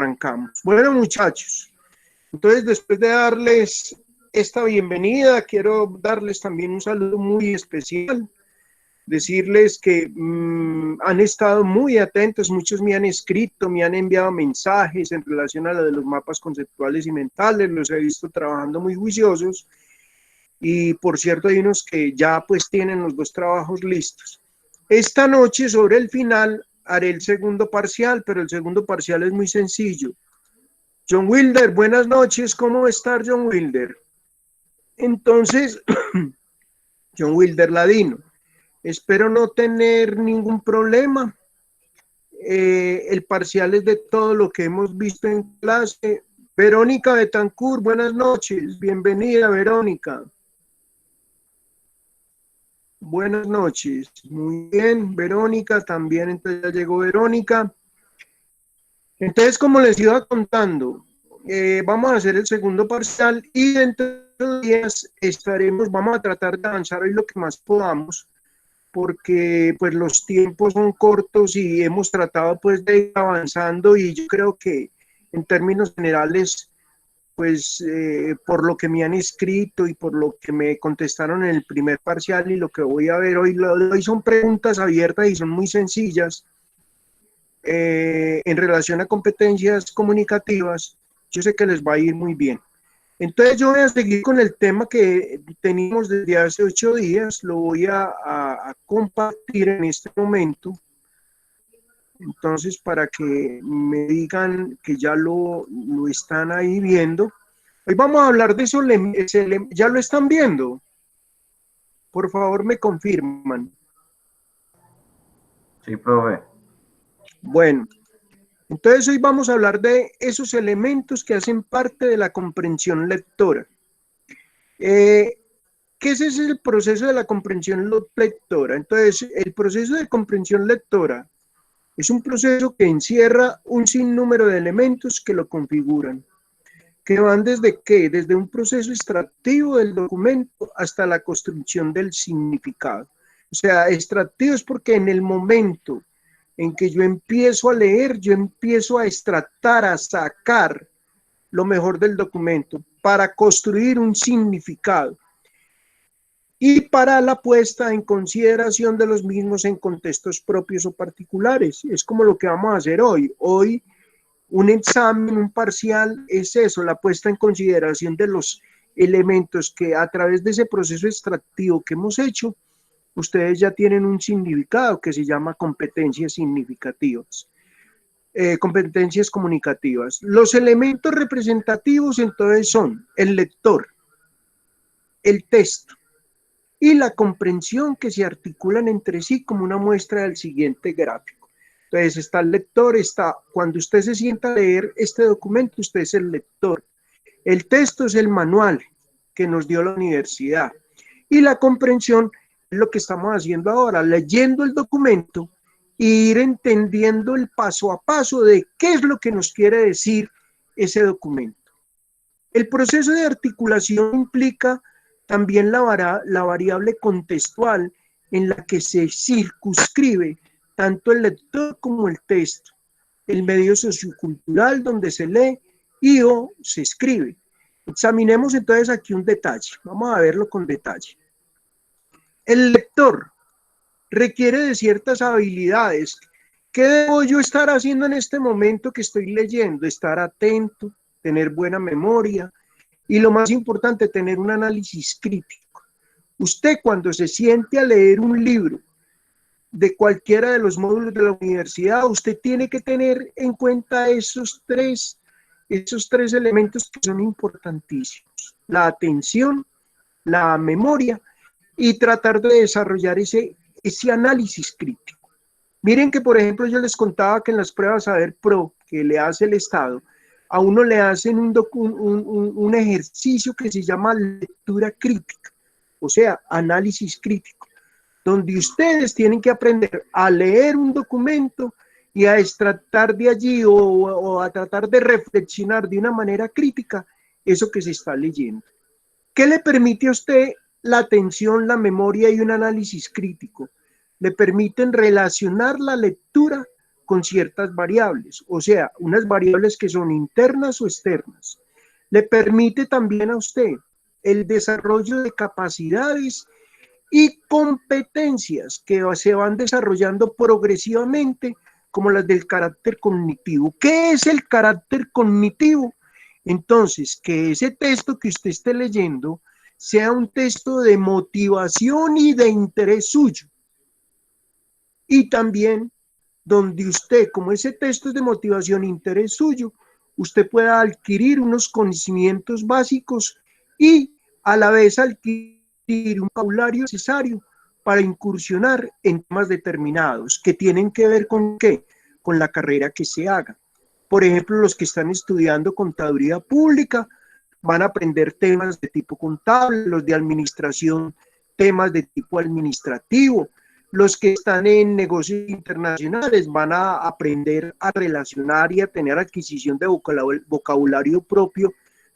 arrancamos. Bueno, muchachos, entonces después de darles esta bienvenida, quiero darles también un saludo muy especial, decirles que han estado muy atentos, muchos me han escrito, me han enviado mensajes en relación a lo de los mapas conceptuales y mentales, los he visto trabajando muy juiciosos, y por cierto hay unos que ya pues tienen los dos trabajos listos. Esta noche sobre el final haré el segundo parcial, pero el segundo parcial es muy sencillo. John Wilder, buenas noches, ¿cómo está John Wilder? Entonces, John Wilder Ladino, espero no tener ningún problema. El parcial es de todo lo que hemos visto en clase. Verónica Betancourt, buenas noches, bienvenida Verónica. Buenas noches, muy bien, Verónica, también entonces ya llegó Verónica. Entonces, como les iba contando, vamos a hacer el segundo parcial y dentro de días vamos a tratar de avanzar hoy lo que más podamos, porque pues los tiempos son cortos y hemos tratado pues de ir avanzando, y yo creo que en términos generales pues por lo que me han escrito y por lo que me contestaron en el primer parcial y lo que voy a ver hoy son preguntas abiertas y son muy sencillas en relación a competencias comunicativas. Yo sé que les va a ir muy bien. Entonces yo voy a seguir con el tema que teníamos desde hace 8 días, lo voy a compartir en este momento. Entonces, para que me digan que ya lo están ahí viendo. Hoy vamos a hablar de eso. ¿Ya lo están viendo? Por favor, me confirman. Sí, profe. Bueno, entonces hoy vamos a hablar de esos elementos que hacen parte de la comprensión lectora. ¿Qué es el proceso de la comprensión lectora? Entonces, el proceso de comprensión lectora es un proceso que encierra un sinnúmero de elementos que lo configuran, que van desde ¿qué? Desde un proceso extractivo del documento hasta la construcción del significado. O sea, extractivo es porque en el momento en que yo empiezo a leer, yo empiezo a extractar, a sacar lo mejor del documento para construir un significado y para la puesta en consideración de los mismos en contextos propios o particulares. Es como lo que vamos a hacer hoy. Hoy un examen, un parcial es eso, la puesta en consideración de los elementos que a través de ese proceso extractivo que hemos hecho, ustedes ya tienen un significado que se llama competencias significativas. Competencias comunicativas. Los elementos representativos entonces son el lector, el texto y la comprensión, que se articulan entre sí como una muestra del siguiente gráfico. Entonces está el lector, cuando usted se sienta a leer este documento, usted es el lector. El texto es el manual que nos dio la universidad. Y la comprensión es lo que estamos haciendo ahora, leyendo el documento e ir entendiendo el paso a paso de qué es lo que nos quiere decir ese documento. El proceso de articulación implica también la variable contextual en la que se circunscribe tanto el lector como el texto, el medio sociocultural donde se lee y o se escribe. Examinemos entonces aquí un detalle, vamos a verlo con detalle. El lector requiere de ciertas habilidades. ¿Qué debo yo estar haciendo en este momento que estoy leyendo? Estar atento, tener buena memoria y lo más importante, tener un análisis crítico. Usted cuando se siente a leer un libro de cualquiera de los módulos de la universidad, usted tiene que tener en cuenta esos tres elementos que son importantísimos: la atención, la memoria y tratar de desarrollar ese análisis crítico. Miren que, por ejemplo, yo les contaba que en las pruebas Saber Pro que le hace el Estado, a uno le hacen un ejercicio que se llama lectura crítica, o sea, análisis crítico, donde ustedes tienen que aprender a leer un documento y a extractar de allí o a tratar de reflexionar de una manera crítica eso que se está leyendo. ¿Qué le permite a usted la atención, la memoria y un análisis crítico? Le permiten relacionar la lectura con ciertas variables, o sea, unas variables que son internas o externas. Le permite también a usted el desarrollo de capacidades y competencias que se van desarrollando progresivamente, como las del carácter cognitivo. ¿Qué es el carácter cognitivo? Entonces, que ese texto que usted esté leyendo sea un texto de motivación y de interés suyo. Y también donde usted, como ese texto es de motivación e interés suyo, usted pueda adquirir unos conocimientos básicos y a la vez adquirir un vocabulario necesario para incursionar en temas determinados que tienen que ver con ¿qué? Con la carrera que se haga. Por ejemplo, los que están estudiando contaduría pública van a aprender temas de tipo contable, los de administración, temas de tipo administrativo. Los que están en negocios internacionales van a aprender a relacionar y a tener adquisición de vocabulario propio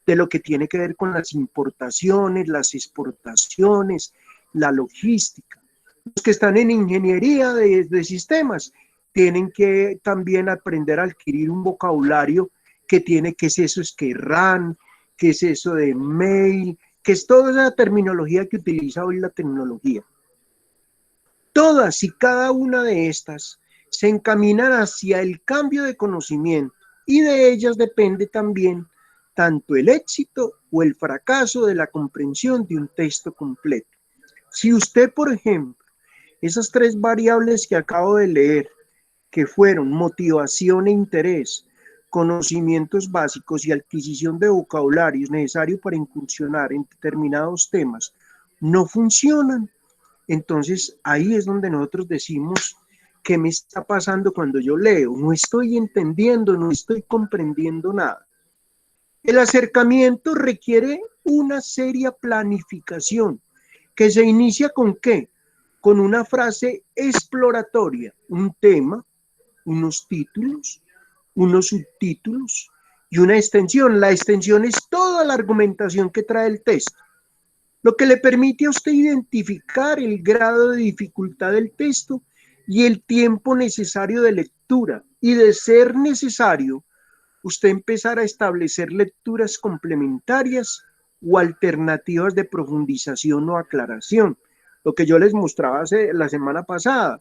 de lo que tiene que ver con las importaciones, las exportaciones, la logística. Los que están en ingeniería de sistemas tienen que también aprender a adquirir un vocabulario que tiene, ¿qué es eso? Es que RAN, ¿qué es eso de mail? ¿Qué es toda esa terminología que utiliza hoy la tecnología? Todas y cada una de estas se encaminan hacia el cambio de conocimiento y de ellas depende también tanto el éxito o el fracaso de la comprensión de un texto completo. Si usted, por ejemplo, esas tres variables que acabo de leer, que fueron motivación e interés, conocimientos básicos y adquisición de vocabularios necesarios para incursionar en determinados temas, no funcionan, entonces ahí es donde nosotros decimos, ¿qué me está pasando cuando yo leo? No estoy entendiendo, no estoy comprendiendo nada. El acercamiento requiere una seria planificación que se inicia ¿con qué? Con una frase exploratoria, un tema, unos títulos, unos subtítulos y una extensión. La extensión es toda la argumentación que trae el texto, lo que le permite a usted identificar el grado de dificultad del texto y el tiempo necesario de lectura, y de ser necesario, usted empezar a establecer lecturas complementarias o alternativas de profundización o aclaración. Lo que yo les mostraba la semana pasada.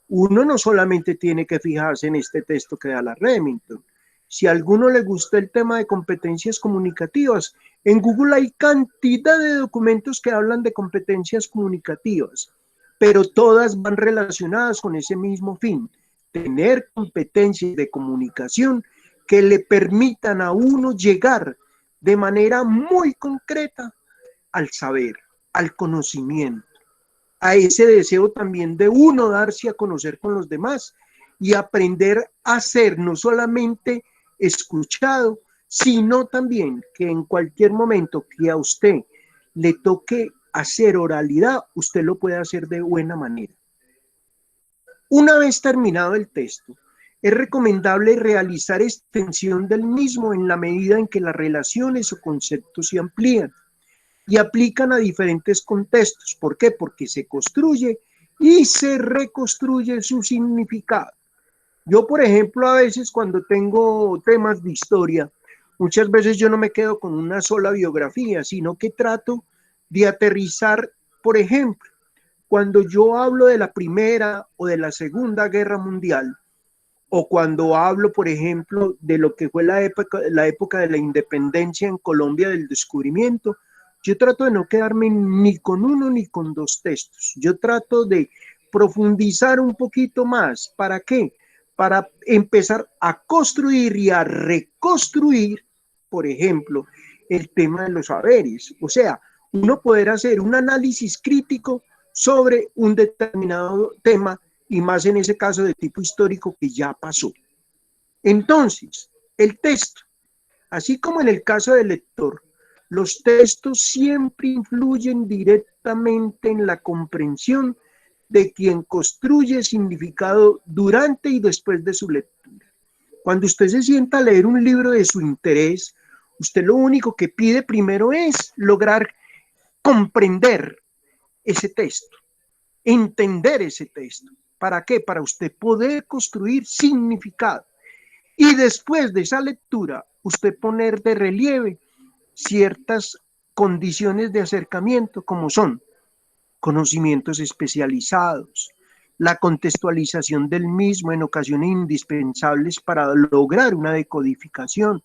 Uno no solamente tiene que fijarse en este texto que da la Remington. Si a alguno le gusta el tema de competencias comunicativas, en Google hay cantidad de documentos que hablan de competencias comunicativas, pero todas van relacionadas con ese mismo fin, tener competencias de comunicación que le permitan a uno llegar de manera muy concreta al saber, al conocimiento, a ese deseo también de uno darse a conocer con los demás y aprender a ser no solamente escuchado, sino también que en cualquier momento que a usted le toque hacer oralidad, usted lo puede hacer de buena manera. Una vez terminado el texto, es recomendable realizar extensión del mismo en la medida en que las relaciones o conceptos se amplían y aplican a diferentes contextos. ¿Por qué? Porque se construye y se reconstruye su significado. Yo, por ejemplo, a veces cuando tengo temas de historia, muchas veces yo no me quedo con una sola biografía, sino que trato de aterrizar, por ejemplo, cuando yo hablo de la Primera o de la Segunda Guerra Mundial, o cuando hablo, por ejemplo, de lo que fue la época de la independencia en Colombia, del descubrimiento, yo trato de no quedarme ni con uno ni con dos textos. Yo trato de profundizar un poquito más. ¿Para qué? Para empezar a construir y a reconstruir, por ejemplo, el tema de los saberes. O sea, uno poder hacer un análisis crítico sobre un determinado tema y más en ese caso de tipo histórico que ya pasó. Entonces, el texto, así como en el caso del lector, los textos siempre influyen directamente en la comprensión de quien construye significado durante y después de su lectura. Cuando usted se sienta a leer un libro de su interés, usted lo único que pide primero es lograr comprender ese texto, entender ese texto. ¿Para qué? Para usted poder construir significado. Y después de esa lectura, usted poner de relieve ciertas condiciones de acercamiento, como son conocimientos especializados, la contextualización del mismo en ocasiones indispensables para lograr una decodificación,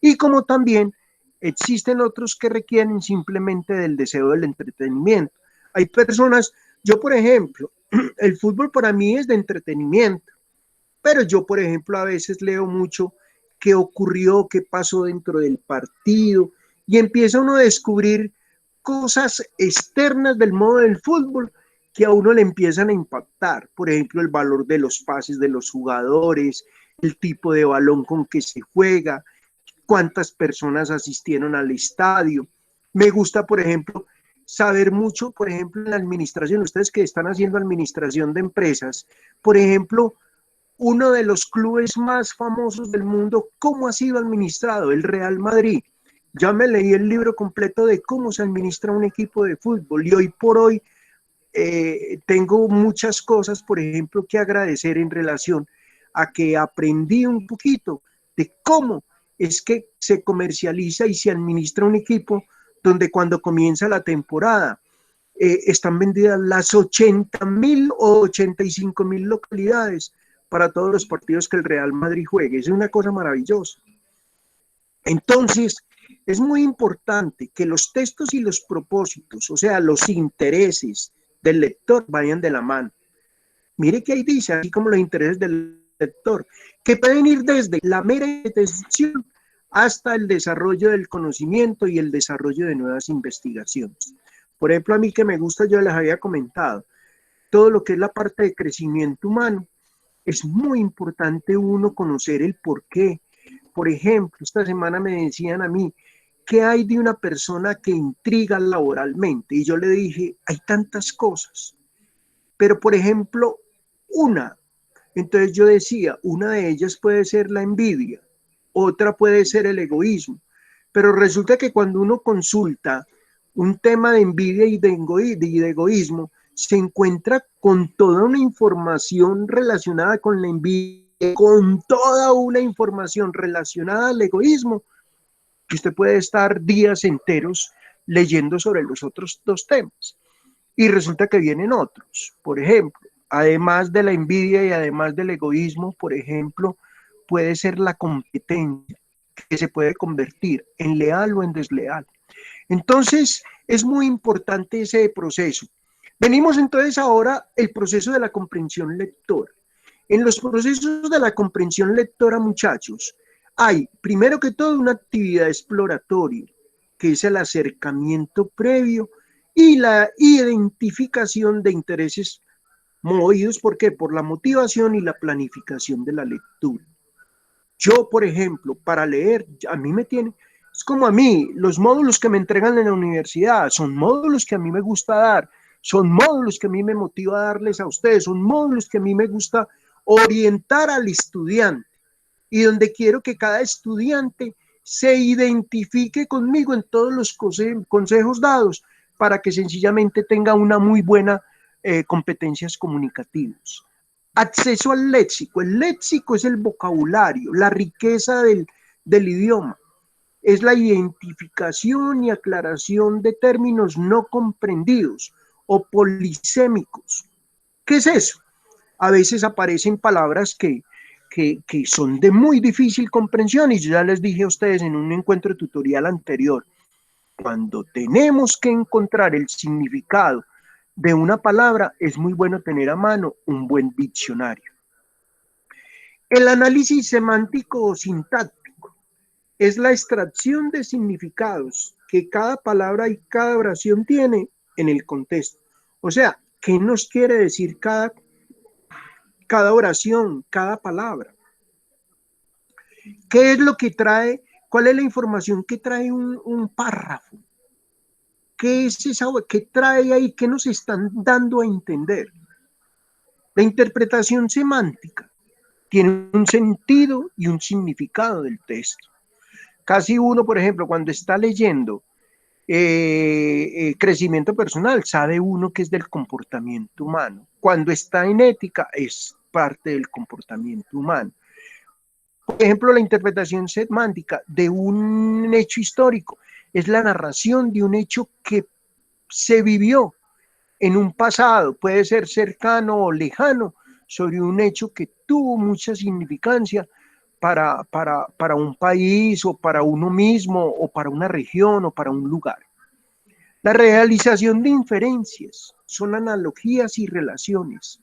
y como también existen otros que requieren simplemente del deseo del entretenimiento. Hay personas, yo por ejemplo, el fútbol para mí es de entretenimiento, pero yo por ejemplo a veces leo mucho qué ocurrió, qué pasó dentro del partido, y empieza uno a descubrir cosas externas del modo del fútbol que a uno le empiezan a impactar. Por ejemplo, el valor de los pases de los jugadores, el tipo de balón con que se juega, cuántas personas asistieron al estadio. Me gusta, por ejemplo, saber mucho, por ejemplo, en la administración, ustedes que están haciendo administración de empresas, por ejemplo, uno de los clubes más famosos del mundo, ¿cómo ha sido administrado? El Real Madrid. Ya me leí el libro completo de cómo se administra un equipo de fútbol, y hoy por hoy tengo muchas cosas, por ejemplo, que agradecer en relación a que aprendí un poquito de cómo es que se comercializa y se administra un equipo donde cuando comienza la temporada están vendidas las 80.000 o 85.000 localidades para todos los partidos que el Real Madrid juegue. Es una cosa maravillosa. Entonces, es muy importante que los textos y los propósitos, o sea, los intereses del lector vayan de la mano. Mire que ahí dice, así como los intereses del lector, que pueden ir desde la mera intención hasta el desarrollo del conocimiento y el desarrollo de nuevas investigaciones. Por ejemplo, a mí que me gusta, yo les había comentado, todo lo que es la parte de crecimiento humano, es muy importante uno conocer el por qué. Por ejemplo, esta semana me decían a mí, ¿qué hay de una persona que intriga laboralmente? Y yo le dije, hay tantas cosas, pero por ejemplo, entonces yo decía, una de ellas puede ser la envidia, otra puede ser el egoísmo, pero resulta que cuando uno consulta un tema de envidia y de egoísmo, se encuentra con toda una información relacionada con la envidia, con toda una información relacionada al egoísmo, que usted puede estar días enteros leyendo sobre los otros dos temas. Y resulta que vienen otros. Por ejemplo, además de la envidia y además del egoísmo, por ejemplo, puede ser la competencia, que se puede convertir en leal o en desleal. Entonces, es muy importante ese proceso. Venimos entonces ahora el proceso de la comprensión lectora. En los procesos de la comprensión lectora, muchachos, hay, primero que todo, una actividad exploratoria, que es el acercamiento previo y la identificación de intereses movidos, ¿por qué? Por la motivación y la planificación de la lectura. Yo, por ejemplo, para leer, a mí me tiene, es como a mí, los módulos que me entregan en la universidad son módulos que a mí me gusta dar, son módulos que a mí me motiva a darles a ustedes, son módulos que a mí me gusta orientar al estudiante, y donde quiero que cada estudiante se identifique conmigo en todos los consejos dados para que sencillamente tenga una muy buena competencias comunicativas. Acceso al léxico. El léxico es el vocabulario, la riqueza del idioma. Es la identificación y aclaración de términos no comprendidos o polisémicos. ¿Qué es eso? A veces aparecen palabras que son de muy difícil comprensión, y yo ya les dije a ustedes en un encuentro tutorial anterior, cuando tenemos que encontrar el significado de una palabra, es muy bueno tener a mano un buen diccionario. El análisis semántico o sintáctico es la extracción de significados que cada palabra y cada oración tiene en el contexto. O sea, ¿qué nos quiere decir cada oración, cada palabra? ¿Qué es lo que trae? ¿Cuál es la información que trae un párrafo? ¿Qué es esa? ¿Qué trae ahí? ¿Qué nos están dando a entender? La interpretación semántica tiene un sentido y un significado del texto. Casi uno, por ejemplo, cuando está leyendo crecimiento personal, sabe uno que es del comportamiento humano. cuando está en ética, es parte del comportamiento humano. Por ejemplo, la interpretación semántica de un hecho histórico es la narración de un hecho que se vivió en un pasado, puede ser cercano o lejano, sobre un hecho que tuvo mucha significancia para un país o para uno mismo o para una región o para un lugar. La realización de inferencias son analogías y relaciones.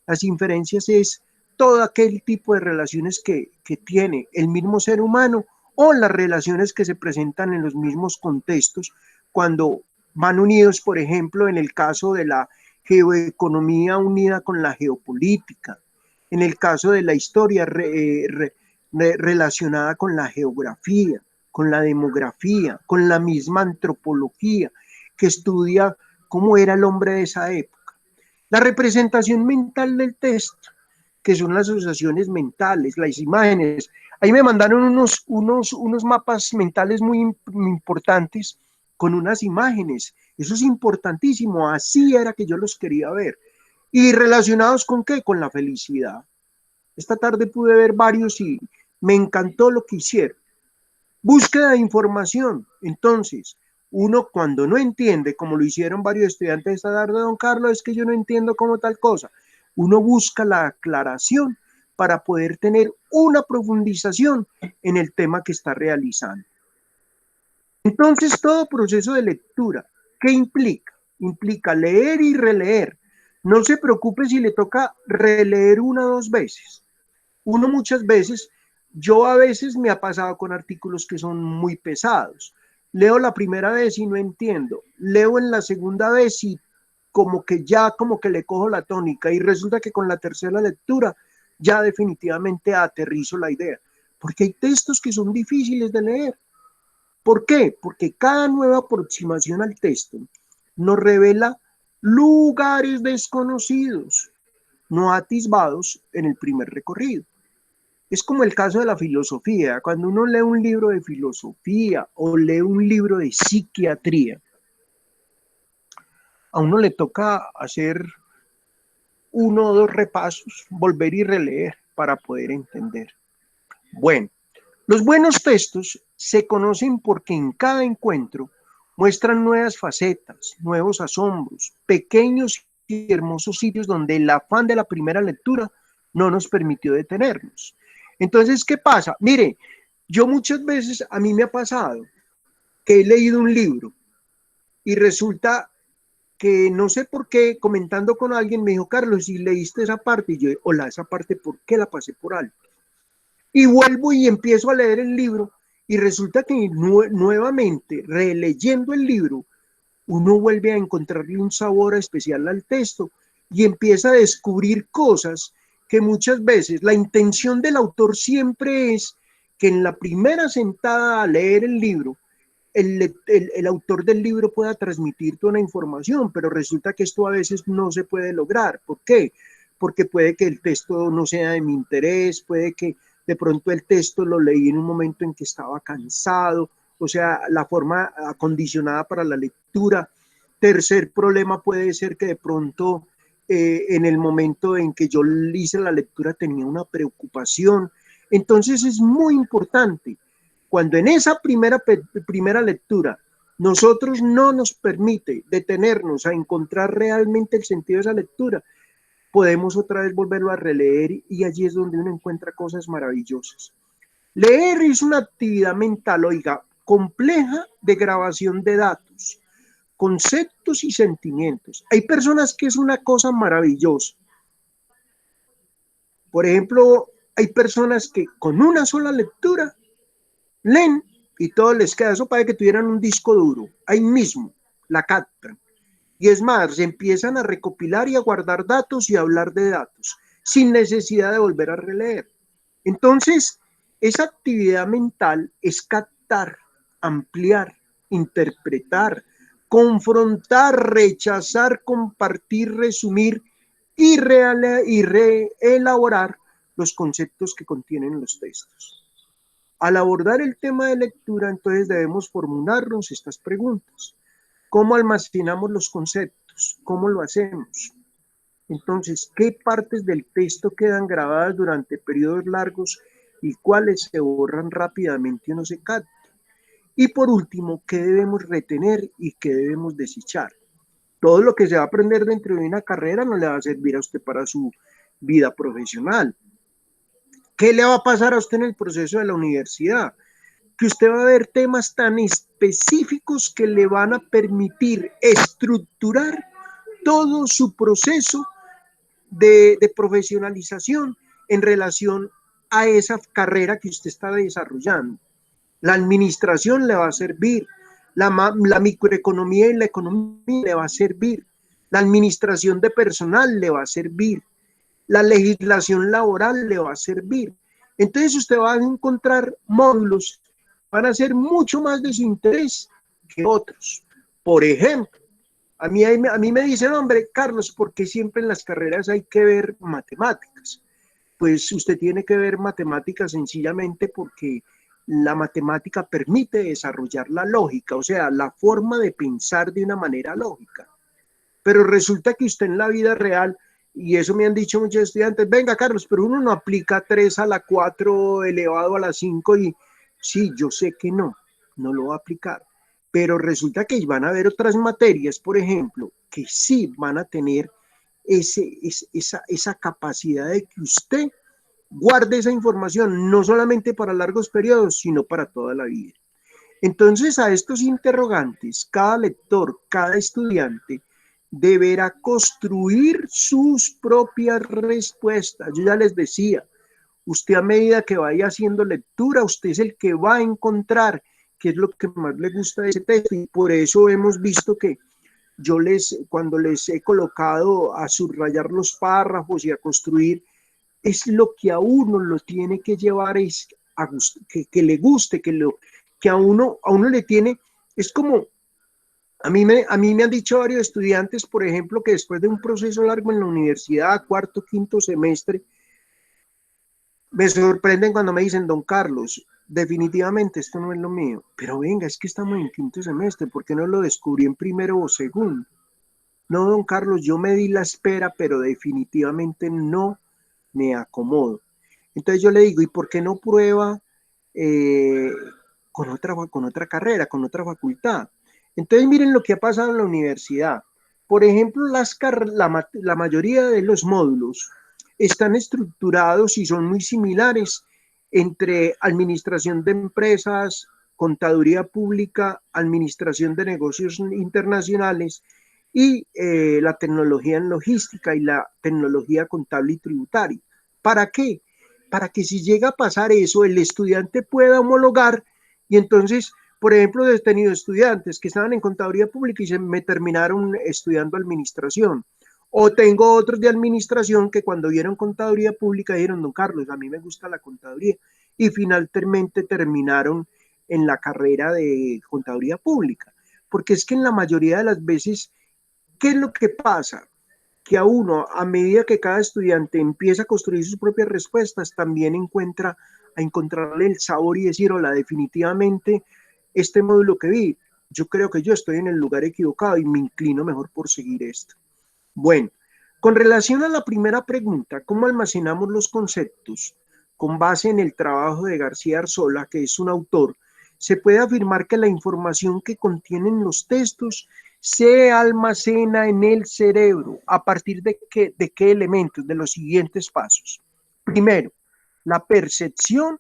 Las inferencias es todo aquel tipo de relaciones que tiene el mismo ser humano o las relaciones que se presentan en los mismos contextos cuando van unidos, por ejemplo, en el caso de la geoeconomía unida con la geopolítica, en el caso de la historia relacionada con la geografía, con la demografía, con la misma antropología que estudia cómo era el hombre de esa época. La representación mental del texto, que son las asociaciones mentales, las imágenes. Ahí me mandaron unos mapas mentales muy importantes con unas imágenes. Eso es importantísimo, así era que yo los quería ver. ¿Y relacionados con qué? Con la felicidad. Esta tarde pude ver varios y me encantó lo que hicieron. Búsqueda de información. Entonces, uno cuando no entiende, como lo hicieron varios estudiantes esta tarde, don Carlos, es que yo no entiendo cómo tal cosa. Uno busca la aclaración para poder tener una profundización en el tema que está realizando. Entonces, todo proceso de lectura, ¿qué implica? Implica leer y releer. No se preocupe si le toca releer una o dos veces. Uno muchas veces, yo a veces me ha pasado con artículos que son muy pesados. Leo la primera vez y no entiendo. Leo en la segunda vez y como que le cojo la tónica y resulta que con la tercera lectura ya definitivamente aterrizo la idea. Porque hay textos que son difíciles de leer. ¿Por qué? Porque cada nueva aproximación al texto nos revela lugares desconocidos, no atisbados en el primer recorrido. Es como el caso de la filosofía. Cuando uno lee un libro de filosofía o lee un libro de psiquiatría, a uno le toca hacer uno o dos repasos, volver y releer para poder entender. Bueno, los buenos textos se conocen porque en cada encuentro muestran nuevas facetas, nuevos asombros, pequeños y hermosos sitios donde el afán de la primera lectura no nos permitió detenernos. Entonces, ¿qué pasa? Mire, yo muchas veces, a mí me ha pasado que he leído un libro y resulta que no sé por qué, comentando con alguien, me dijo, Carlos, si leíste esa parte, y yo, hola, esa parte, ¿por qué la pasé por alto? Y vuelvo y empiezo a leer el libro y resulta que nuevamente, releyendo el libro, uno vuelve a encontrarle un sabor especial al texto y empieza a descubrir cosas que muchas veces la intención del autor siempre es que en la primera sentada a leer el libro, el autor del libro pueda transmitir toda la información, pero resulta que esto a veces no se puede lograr. ¿Por qué? Porque puede que el texto no sea de mi interés, puede que de pronto el texto lo leí en un momento en que estaba cansado, o sea, la forma acondicionada para la lectura. Tercer problema puede ser que de pronto en el momento en que yo hice la lectura tenía una preocupación. Entonces es muy importante cuando en esa primera lectura nosotros no nos permite detenernos a encontrar realmente el sentido de esa lectura, podemos otra vez volverlo a releer y allí es donde uno encuentra cosas maravillosas. Leer es una actividad mental, oiga, compleja de grabación de datos, conceptos y sentimientos. Hay personas que es una cosa maravillosa. Por ejemplo, hay personas que con una sola lectura leen y todo les queda. Eso para que tuvieran un disco duro. Ahí mismo la captan. Y es más, se empiezan a recopilar y a guardar datos y a hablar de datos, sin necesidad de volver a releer. Entonces, esa actividad mental es captar, ampliar, interpretar, confrontar, rechazar, compartir, resumir y reelaborar los conceptos que contienen los textos. Al abordar el tema de lectura, entonces debemos formularnos estas preguntas. ¿Cómo almacenamos los conceptos? ¿Cómo lo hacemos? Entonces, ¿qué partes del texto quedan grabadas durante periodos largos y cuáles se borran rápidamente o no se captan? Y por último, ¿qué debemos retener y qué debemos desechar? Todo lo que se va a aprender dentro de una carrera no le va a servir a usted para su vida profesional. ¿Qué le va a pasar a usted en el proceso de la universidad? Que usted va a ver temas tan específicos que le van a permitir estructurar todo su proceso de profesionalización en relación a esa carrera que usted está desarrollando. La administración le va a servir, la microeconomía y la economía le va a servir, la administración de personal le va a servir, la legislación laboral le va a servir. Entonces usted va a encontrar módulos que van a ser mucho más de su interés que otros. Por ejemplo, a mí me dicen, hombre, Carlos, ¿por qué siempre en las carreras hay que ver matemáticas? Pues usted tiene que ver matemáticas sencillamente porque la matemática permite desarrollar la lógica, o sea, la forma de pensar de una manera lógica. Pero resulta que usted en la vida real, y eso me han dicho muchos estudiantes, venga Carlos, pero uno no aplica 3 a la 4 elevado a la 5 y sí, yo sé que no lo va a aplicar. Pero resulta que van a haber otras materias, por ejemplo, que sí van a tener esa capacidad de que usted guarde esa información, no solamente para largos periodos, sino para toda la vida. Entonces, a estos interrogantes, cada lector, cada estudiante, deberá construir sus propias respuestas. Yo ya les decía, usted a medida que vaya haciendo lectura, usted es el que va a encontrar qué es lo que más le gusta de ese texto, y por eso hemos visto que yo cuando les he colocado a subrayar los párrafos y a construir, es lo que a uno lo tiene que llevar, es que le guste, que a uno le tiene, es como, a mí me han dicho varios estudiantes, por ejemplo, que después de un proceso largo en la universidad, cuarto, quinto semestre, me sorprenden cuando me dicen, don Carlos, definitivamente esto no es lo mío, pero venga, es que estamos en quinto semestre, ¿por qué no lo descubrí en primero o segundo? No, don Carlos, yo me di la espera, pero definitivamente no me acomodo. Entonces yo le digo, ¿y por qué no prueba con otra carrera, con otra facultad? Entonces miren lo que ha pasado en la universidad. Por ejemplo, la mayoría de los módulos están estructurados y son muy similares entre administración de empresas, contaduría pública, administración de negocios internacionales y la tecnología en logística y la tecnología contable y tributaria. ¿Para qué? Para que si llega a pasar eso, el estudiante pueda homologar y entonces, por ejemplo, he tenido estudiantes que estaban en contaduría pública y se me terminaron estudiando administración. O tengo otros de administración que cuando vieron contaduría pública dijeron, don Carlos, a mí me gusta la contaduría. Y finalmente terminaron en la carrera de contaduría pública. Porque es que en la mayoría de las veces, ¿qué es lo que pasa? Que a uno, a medida que cada estudiante empieza a construir sus propias respuestas, también encontrarle el sabor y decir, hola, definitivamente este módulo que vi, yo creo que yo estoy en el lugar equivocado y me inclino mejor por seguir esto. Bueno, con relación a la primera pregunta, ¿cómo almacenamos los conceptos? Con base en el trabajo de García Arzola, que es un autor, se puede afirmar que la información que contienen los textos se almacena en el cerebro a partir de qué elementos, de los siguientes pasos. Primero, la percepción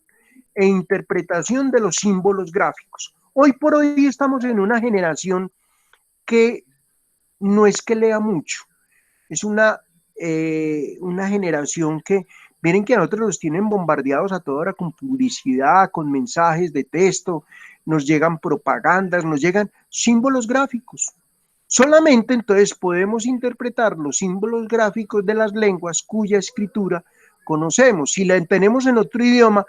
e interpretación de los símbolos gráficos. Hoy por hoy estamos en una generación que no es que lea mucho, es una generación que, miren que a nosotros los tienen bombardeados a toda hora con publicidad, con mensajes de texto, nos llegan propagandas, nos llegan símbolos gráficos. Solamente entonces podemos interpretar los símbolos gráficos de las lenguas cuya escritura conocemos. Si la tenemos en otro idioma,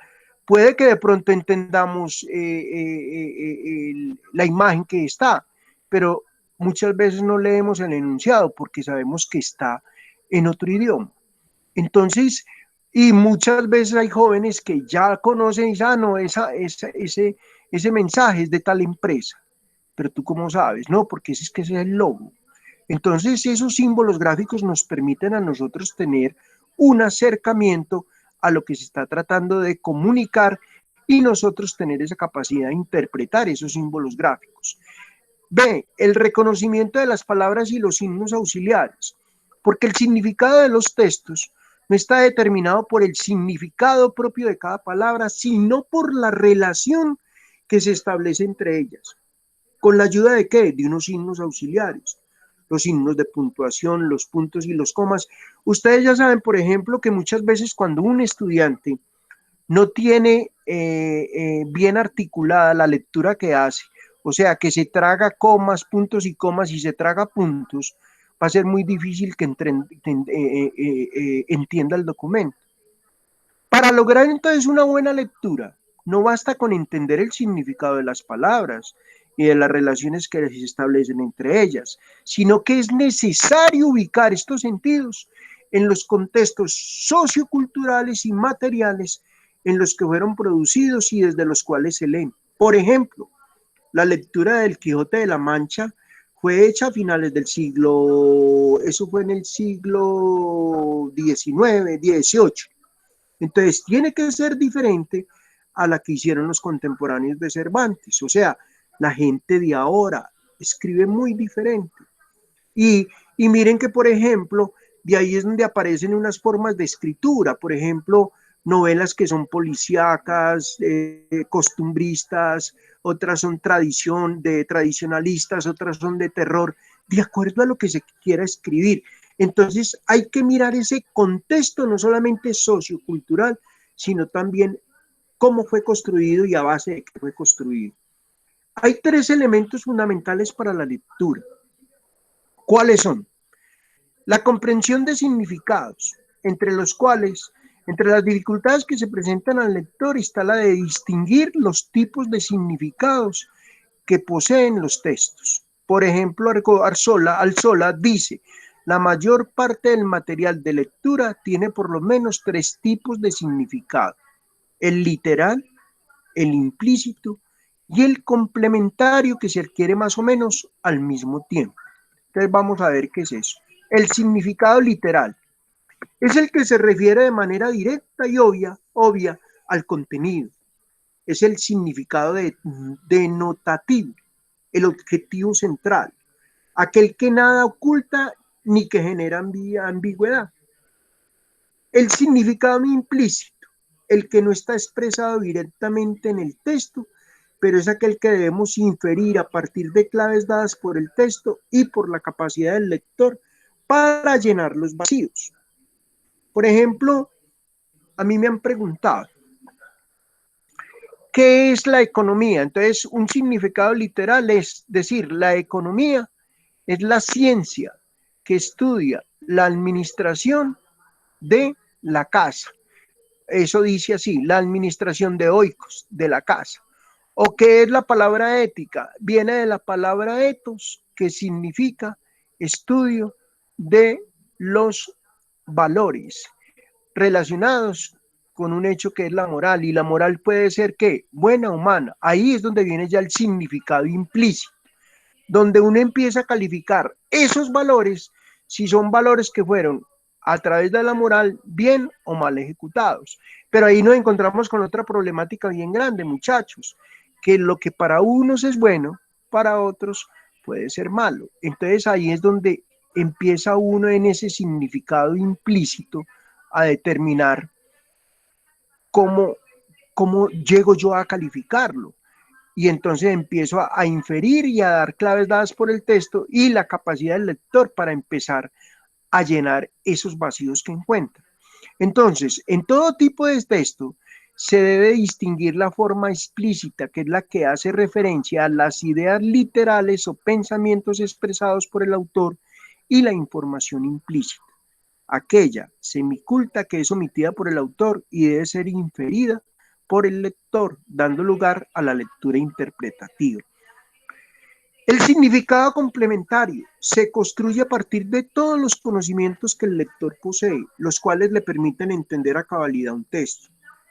puede que de pronto entendamos la imagen que está, pero muchas veces no leemos el enunciado porque sabemos que está en otro idioma. Entonces, y muchas veces hay jóvenes que ya conocen y dicen, no, ese mensaje es de tal empresa. Pero tú cómo sabes, no, porque es que ese es el logo. Entonces, esos símbolos gráficos nos permiten a nosotros tener un acercamiento a lo que se está tratando de comunicar y nosotros tener esa capacidad de interpretar esos símbolos gráficos. B, el reconocimiento de las palabras y los signos auxiliares, porque el significado de los textos no está determinado por el significado propio de cada palabra, sino por la relación que se establece entre ellas. ¿Con la ayuda de qué? De unos signos auxiliares, los signos de puntuación, los puntos y los comas. Ustedes ya saben, por ejemplo, que muchas veces cuando un estudiante no tiene bien articulada la lectura que hace, o sea, que se traga comas, puntos y comas y se traga puntos, va a ser muy difícil que entienda el documento. Para lograr entonces una buena lectura, no basta con entender el significado de las palabras y de las relaciones que se establecen entre ellas, sino que es necesario ubicar estos sentidos en los contextos socioculturales y materiales en los que fueron producidos y desde los cuales se leen. Por ejemplo, la lectura del Quijote de la Mancha fue hecha a finales del siglo, eso fue en el siglo XIX, XVIII. Entonces, tiene que ser diferente a la que hicieron los contemporáneos de Cervantes. O sea, la gente de ahora escribe muy diferente. Y miren que, por ejemplo, de ahí es donde aparecen unas formas de escritura, por ejemplo, novelas que son policíacas, costumbristas, otras son tradicionalistas, otras son de terror, de acuerdo a lo que se quiera escribir. Entonces hay que mirar ese contexto, no solamente sociocultural, sino también cómo fue construido y a base de qué fue construido. Hay tres elementos fundamentales para la lectura. ¿Cuáles son? La comprensión de significados, entre los cuales, entre las dificultades que se presentan al lector está la de distinguir los tipos de significados que poseen los textos. Por ejemplo, Alzola dice, la mayor parte del material de lectura tiene por lo menos tres tipos de significado: el literal, el implícito y el complementario, que se adquiere más o menos al mismo tiempo. Entonces vamos a ver qué es eso. El significado literal es el que se refiere de manera directa y obvia al contenido. Es el significado denotativo, el objetivo central, aquel que nada oculta ni que genera ambigüedad. El significado implícito, el que no está expresado directamente en el texto, pero es aquel que debemos inferir a partir de claves dadas por el texto y por la capacidad del lector para llenar los vacíos. Por ejemplo, a mí me han preguntado, ¿qué es la economía? Entonces, un significado literal es decir, la economía es la ciencia que estudia la administración de la casa. Eso dice así, la administración de oikos, de la casa. ¿O qué es la palabra ética? Viene de la palabra ethos, que significa estudio de los valores relacionados con un hecho que es la moral, y la moral puede ser ¿qué? Buena o mala. Ahí es donde viene ya el significado implícito, donde uno empieza a calificar esos valores, si son valores que fueron a través de la moral bien o mal ejecutados. Pero ahí nos encontramos con otra problemática bien grande, muchachos, que lo que para unos es bueno, para otros puede ser malo. Entonces ahí es donde empieza uno en ese significado implícito a determinar cómo llego yo a calificarlo. Y entonces empiezo a inferir y a dar claves dadas por el texto y la capacidad del lector para empezar a llenar esos vacíos que encuentra. Entonces, en todo tipo de texto se debe distinguir la forma explícita, que es la que hace referencia a las ideas literales o pensamientos expresados por el autor, y la información implícita, aquella semiculta que es omitida por el autor y debe ser inferida por el lector, dando lugar a la lectura interpretativa. El significado complementario se construye a partir de todos los conocimientos que el lector posee, los cuales le permiten entender a cabalidad un texto.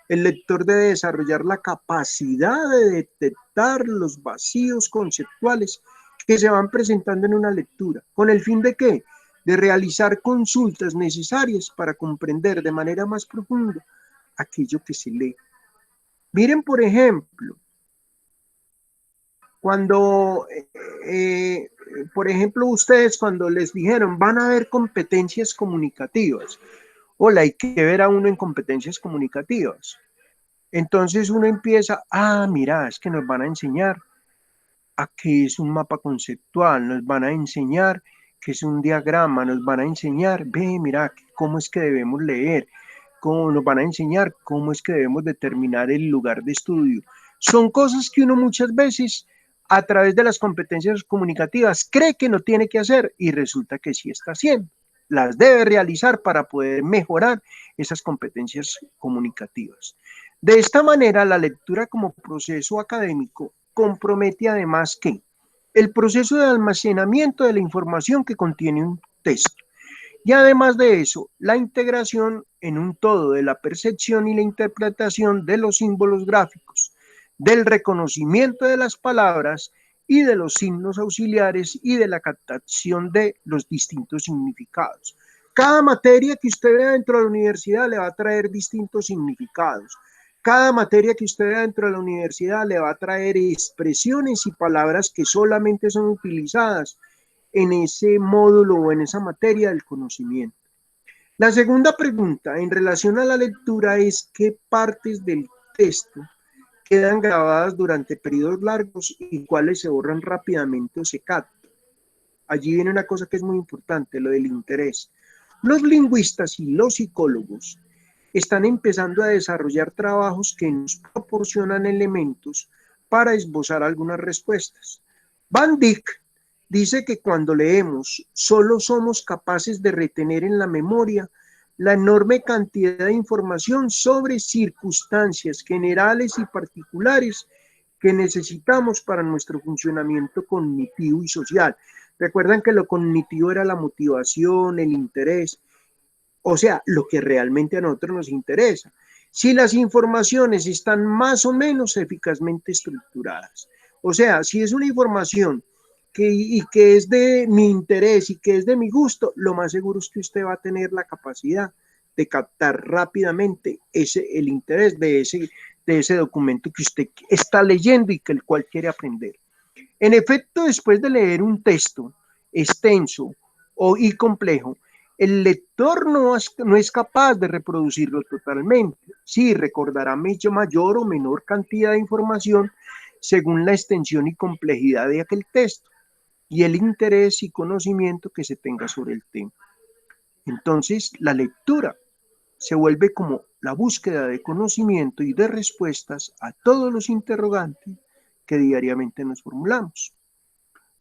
El lector debe desarrollar la capacidad de detectar los vacíos conceptuales que se van presentando en una lectura. ¿Con el fin de qué? De realizar consultas necesarias para comprender de manera más profunda aquello que se lee. Miren, por ejemplo, cuando, por ejemplo, ustedes cuando les dijeron van a haber competencias comunicativas, hola, hay que ver a uno en competencias comunicativas. Entonces uno empieza, mira, es que nos van a enseñar a qué es un mapa conceptual, nos van a enseñar qué es un diagrama, nos van a enseñar, mira, cómo es que debemos leer, cómo nos van a enseñar cómo es que debemos determinar el lugar de estudio. Son cosas que uno muchas veces a través de las competencias comunicativas cree que no tiene que hacer y resulta que sí está haciendo. Las debe realizar para poder mejorar esas competencias comunicativas. De esta manera, la lectura como proceso académico compromete además que el proceso de almacenamiento de la información que contiene un texto y además de eso, la integración en un todo de la percepción y la interpretación de los símbolos gráficos, del reconocimiento de las palabras y de los signos auxiliares y de la captación de los distintos significados. Cada materia que usted vea dentro de la universidad le va a traer distintos significados. Cada materia que usted vea dentro de la universidad le va a traer expresiones y palabras que solamente son utilizadas en ese módulo o en esa materia del conocimiento. La segunda pregunta en relación a la lectura es qué partes del texto quedan grabadas durante periodos largos y cuáles se borran rápidamente o se captan. Allí viene una cosa que es muy importante, lo del interés. Los lingüistas y los psicólogos están empezando a desarrollar trabajos que nos proporcionan elementos para esbozar algunas respuestas. Van Dyck dice que cuando leemos solo somos capaces de retener en la memoria la enorme cantidad de información sobre circunstancias generales y particulares que necesitamos para nuestro funcionamiento cognitivo y social. Recuerdan que lo cognitivo era la motivación, el interés, o sea, lo que realmente a nosotros nos interesa. Si las informaciones están más o menos eficazmente estructuradas, o sea, si es una información que es de mi interés y que es de mi gusto, lo más seguro es que usted va a tener la capacidad de captar rápidamente el interés de ese documento que usted está leyendo y que el cual quiere aprender. En efecto, después de leer un texto extenso y complejo, el lector no es capaz de reproducirlo totalmente. Sí, recordará mayor o menor cantidad de información según la extensión y complejidad de aquel texto y el interés y conocimiento que se tenga sobre el tema. Entonces, la lectura se vuelve como la búsqueda de conocimiento y de respuestas a todos los interrogantes que diariamente nos formulamos.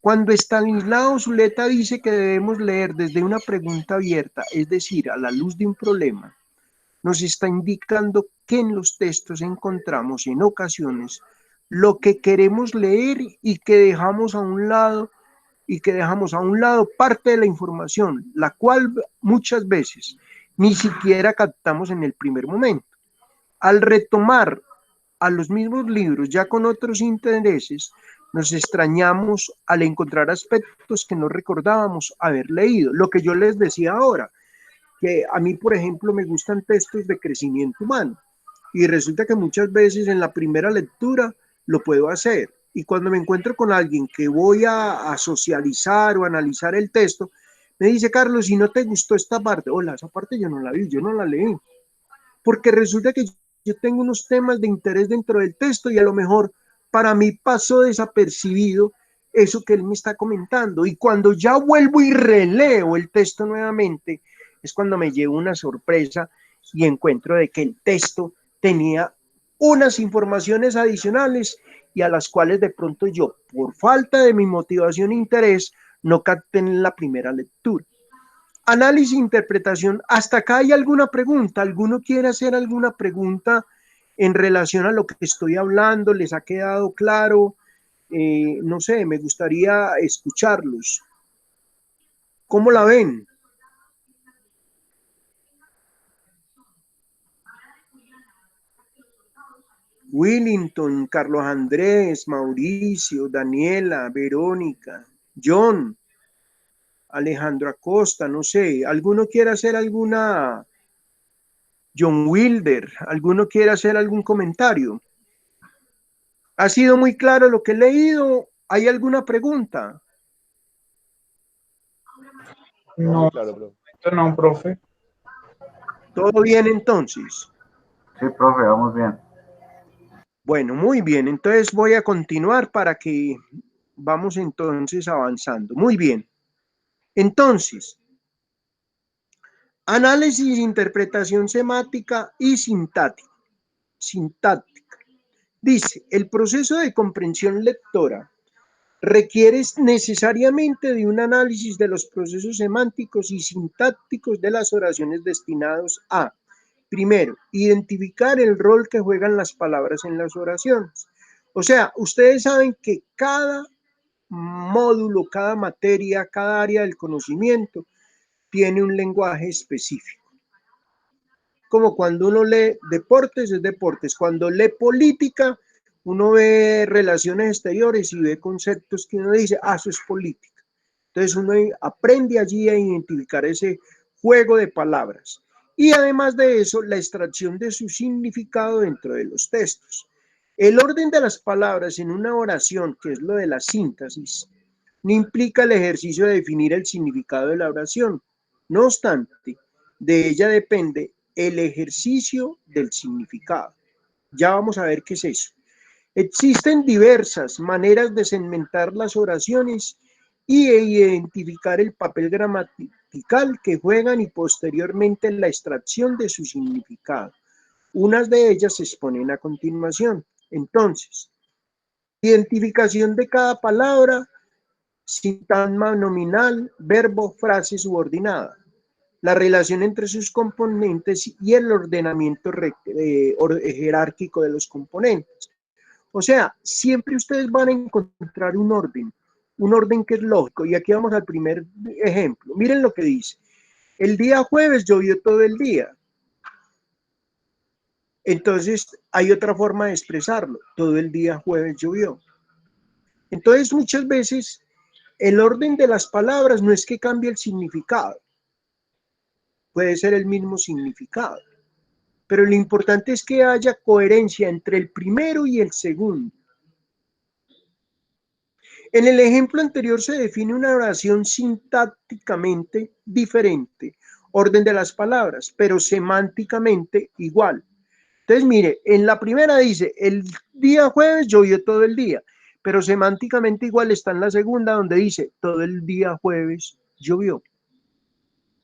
Cuando Stanislao Zuleta dice que debemos leer desde una pregunta abierta, es decir, a la luz de un problema, nos está indicando que en los textos encontramos en ocasiones lo que queremos leer y que dejamos a un lado parte de la información, la cual muchas veces ni siquiera captamos en el primer momento. Al retomar a los mismos libros ya con otros intereses, nos extrañamos al encontrar aspectos que no recordábamos haber leído. Lo que yo les decía ahora, que a mí, por ejemplo, me gustan textos de crecimiento humano y resulta que muchas veces en la primera lectura lo puedo hacer y cuando me encuentro con alguien que voy a socializar o analizar el texto, me dice, Carlos, si no te gustó esta parte, hola, esa parte yo no la vi, yo no la leí, porque resulta que yo tengo unos temas de interés dentro del texto y a lo mejor para mí pasó desapercibido eso que él me está comentando. Y cuando ya vuelvo y releo el texto nuevamente, es cuando me llevo una sorpresa y encuentro de que el texto tenía unas informaciones adicionales y a las cuales de pronto yo, por falta de mi motivación e interés, no capté en la primera lectura. Análisis e interpretación. ¿Hasta acá hay alguna pregunta? ¿Alguno quiere hacer alguna pregunta en relación a lo que estoy hablando? ¿Les ha quedado claro? No sé, me gustaría escucharlos. ¿Cómo la ven? Willington, Carlos Andrés, Mauricio, Daniela, Verónica. John, Alejandro Acosta, no sé, ¿alguno quiere hacer alguna? John Wilder, ¿alguno quiere hacer algún comentario? ¿Ha sido muy claro lo que he leído? ¿Hay alguna pregunta? No, Claro, no, profe. ¿Todo bien entonces? sí, profe, vamos bien. Bueno, muy bien. Entonces voy a continuar para que vamos entonces avanzando. Muy bien. Entonces, análisis, interpretación semántica y sintáctica. Dice, el proceso de comprensión lectora requiere necesariamente de un análisis de los procesos semánticos y sintácticos de las oraciones destinados a, primero, identificar el rol que juegan las palabras en las oraciones. O sea, ustedes saben que cada módulo, cada materia, cada área del conocimiento tiene un lenguaje específico. Como cuando uno lee deportes, es deportes. Cuando lee política, uno ve relaciones exteriores y ve conceptos que uno dice, eso es política. Entonces uno aprende allí a identificar ese juego de palabras. Y además de eso, la extracción de su significado dentro de los textos. El orden de las palabras en una oración, que es lo de la síntesis, no implica el ejercicio de definir el significado de la oración. No obstante, de ella depende el ejercicio del significado. Ya vamos a ver qué es eso. Existen diversas maneras de segmentar las oraciones y identificar el papel gramatical que juegan y posteriormente la extracción de su significado. Unas de ellas se exponen a continuación. Entonces, identificación de cada palabra, sintagma nominal, verbo, frase subordinada. La relación entre sus componentes y el ordenamiento jerárquico de los componentes. O sea, siempre ustedes van a encontrar un orden que es lógico. Y aquí vamos al primer ejemplo. Miren lo que dice. El día jueves llovió todo el día. Entonces, hay otra forma de expresarlo. Todo el día jueves llovió. Entonces, muchas veces, el orden de las palabras no es que cambie el significado. Puede ser el mismo significado. Pero lo importante es que haya coherencia entre el primero y el segundo. En el ejemplo anterior se define una oración sintácticamente diferente, orden de las palabras, pero semánticamente igual. Entonces, mire, en la primera dice, el día jueves llovió todo el día, pero semánticamente igual está en la segunda donde dice, todo el día jueves llovió.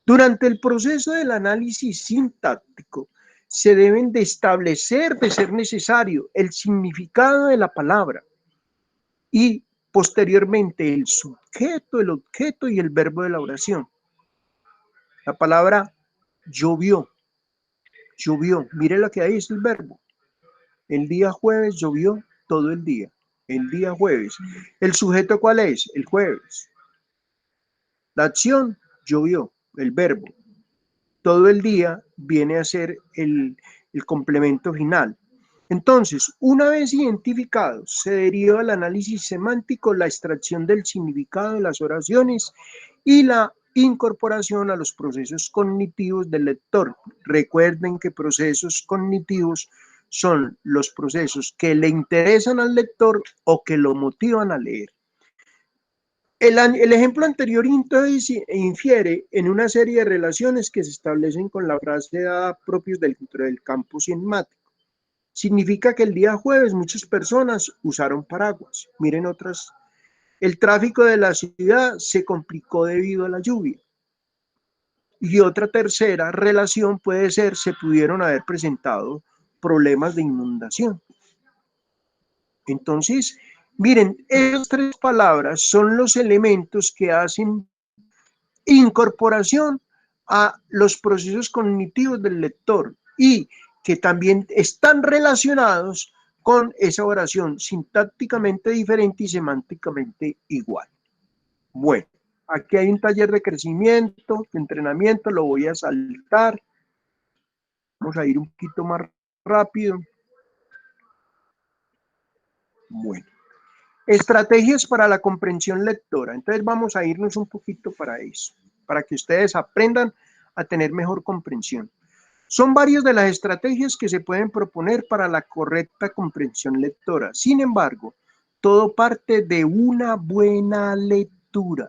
Durante el proceso del análisis sintáctico, se deben de establecer, de ser necesario, el significado de la palabra y posteriormente el sujeto, el objeto y el verbo de la oración. La palabra llovió, llovió, mire lo que ahí es el verbo. El día jueves llovió todo el día, el día jueves. ¿El sujeto cuál es? El jueves. La acción, llovió, el verbo. Todo el día viene a ser el complemento final. Entonces, una vez identificados, se deriva el análisis semántico, la extracción del significado de las oraciones y la incorporación a los procesos cognitivos del lector. Recuerden que procesos cognitivos son los procesos que le interesan al lector o que lo motivan a leer. El ejemplo anterior entonces infiere en una serie de relaciones que se establecen con la frase dada propios dentro del campo semántico. Significa que el día jueves muchas personas usaron paraguas. Miren otras. El tráfico de la ciudad se complicó debido a la lluvia. Y otra tercera relación puede ser, se pudieron haber presentado problemas de inundación. Entonces, miren, esas tres palabras son los elementos que hacen incorporación a los procesos cognitivos del lector y que también están relacionados con esa oración sintácticamente diferente y semánticamente igual. Bueno, aquí hay un taller de crecimiento, de entrenamiento, lo voy a saltar. Vamos a ir un poquito más rápido. Bueno, Estrategias para la comprensión lectora. Entonces vamos a irnos un poquito para eso, para que ustedes aprendan a tener mejor comprensión. Son varias de las estrategias que se pueden proponer para la correcta comprensión lectora. Sin embargo, todo parte de una buena lectura,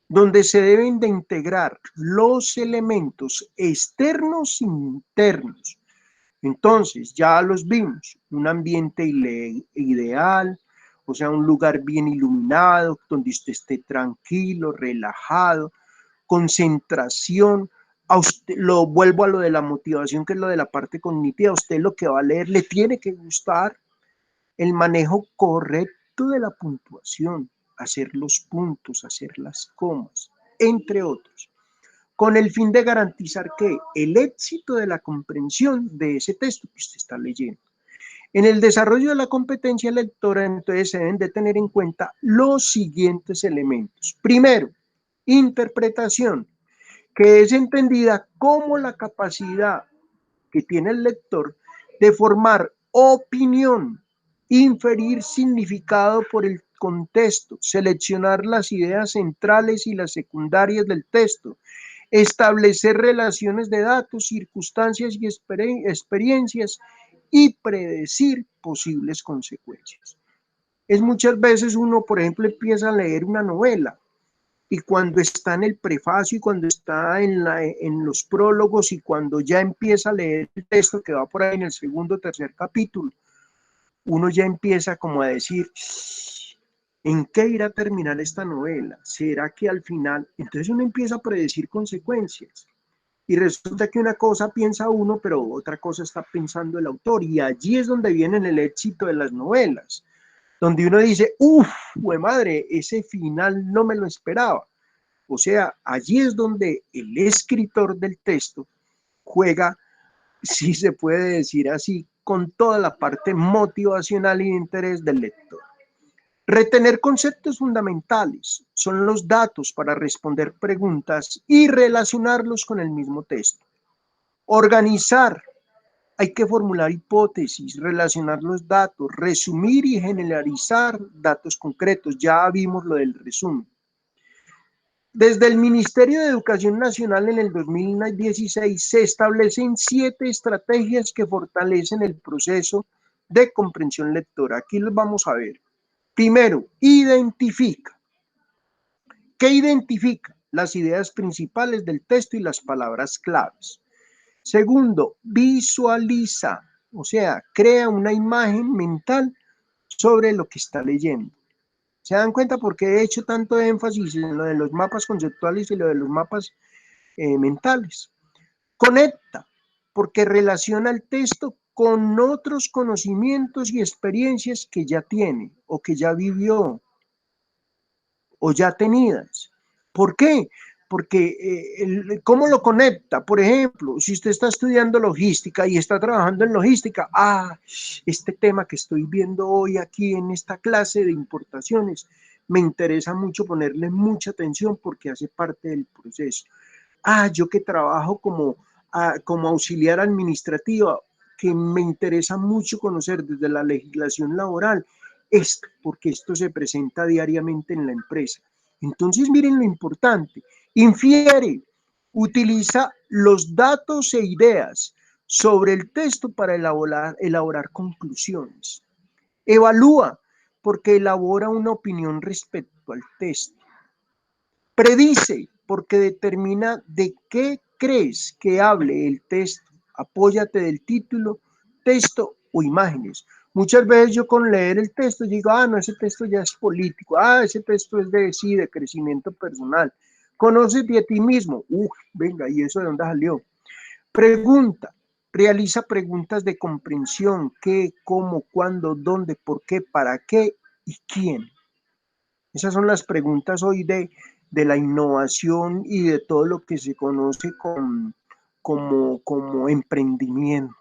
donde se deben de integrar los elementos externos e internos. Entonces, ya los vimos, un ambiente ideal, o sea, un lugar bien iluminado, donde usted esté tranquilo, relajado, concentración. A usted, lo vuelvo a lo de la motivación, que es lo de la parte cognitiva. A usted lo que va a leer le tiene que gustar, el manejo correcto de la puntuación, hacer los puntos, hacer las comas, entre otros, con el fin de garantizar que el éxito de la comprensión de ese texto que usted está leyendo. En el desarrollo de la competencia lectora, entonces, se deben de tener en cuenta los siguientes elementos. Primero, interpretación, que es entendida como la capacidad que tiene el lector de formar opinión, inferir significado por el contexto, seleccionar las ideas centrales y las secundarias del texto, establecer relaciones de datos, circunstancias y experiencias y predecir posibles consecuencias. Es muchas veces uno, por ejemplo, empieza a leer una novela y cuando está en el prefacio y cuando está en los prólogos y cuando ya empieza a leer el texto que va por ahí en el segundo o tercer capítulo, uno ya empieza como a decir, ¿en qué irá a terminar esta novela? ¿Será que al final? Entonces uno empieza a predecir consecuencias. Y resulta que una cosa piensa uno, pero otra cosa está pensando el autor. Y allí es donde viene el éxito de las novelas, donde uno dice, uff, madre, ese final no me lo esperaba. O sea, allí es donde el escritor del texto juega, si se puede decir así, con toda la parte motivacional y de interés del lector. Retener conceptos fundamentales son los datos para responder preguntas y relacionarlos con el mismo texto. Organizar, hay que formular hipótesis, relacionar los datos, resumir y generalizar datos concretos. Ya vimos lo del resumen. Desde el Ministerio de Educación Nacional en el 2016 se establecen 7 estrategias que fortalecen el proceso de comprensión lectora. Aquí los vamos a ver. Primero, identifica. ¿Qué identifica? Las ideas principales del texto y las palabras claves. Segundo, visualiza, o sea, crea una imagen mental sobre lo que está leyendo. ¿Se dan cuenta por qué he hecho tanto énfasis en lo de los mapas conceptuales y lo de los mapas mentales? Conecta, porque relaciona el texto con otros conocimientos y experiencias que ya tiene o que ya vivió o ya tenidas. ¿Por qué? Porque, ¿cómo lo conecta? Por ejemplo, si usted está estudiando logística y está trabajando en logística, este tema que estoy viendo hoy aquí en esta clase de importaciones, me interesa mucho ponerle mucha atención porque hace parte del proceso. Yo que trabajo como auxiliar administrativa, que me interesa mucho conocer desde la legislación laboral, esto, porque esto se presenta diariamente en la empresa. Entonces, miren lo importante, infiere, utiliza los datos e ideas sobre el texto para elaborar conclusiones. Evalúa, porque elabora una opinión respecto al texto. Predice, porque determina de qué crees que hable el texto. Apóyate del título, texto o imágenes. Muchas veces yo con leer el texto digo, no, ese texto ya es político, ese texto es de crecimiento personal. Conócete a ti mismo. Venga, ¿y eso de dónde salió? Pregunta, realiza preguntas de comprensión, qué, cómo, cuándo, dónde, por qué, para qué y quién. Esas son las preguntas hoy de la innovación y de todo lo que se conoce como emprendimiento.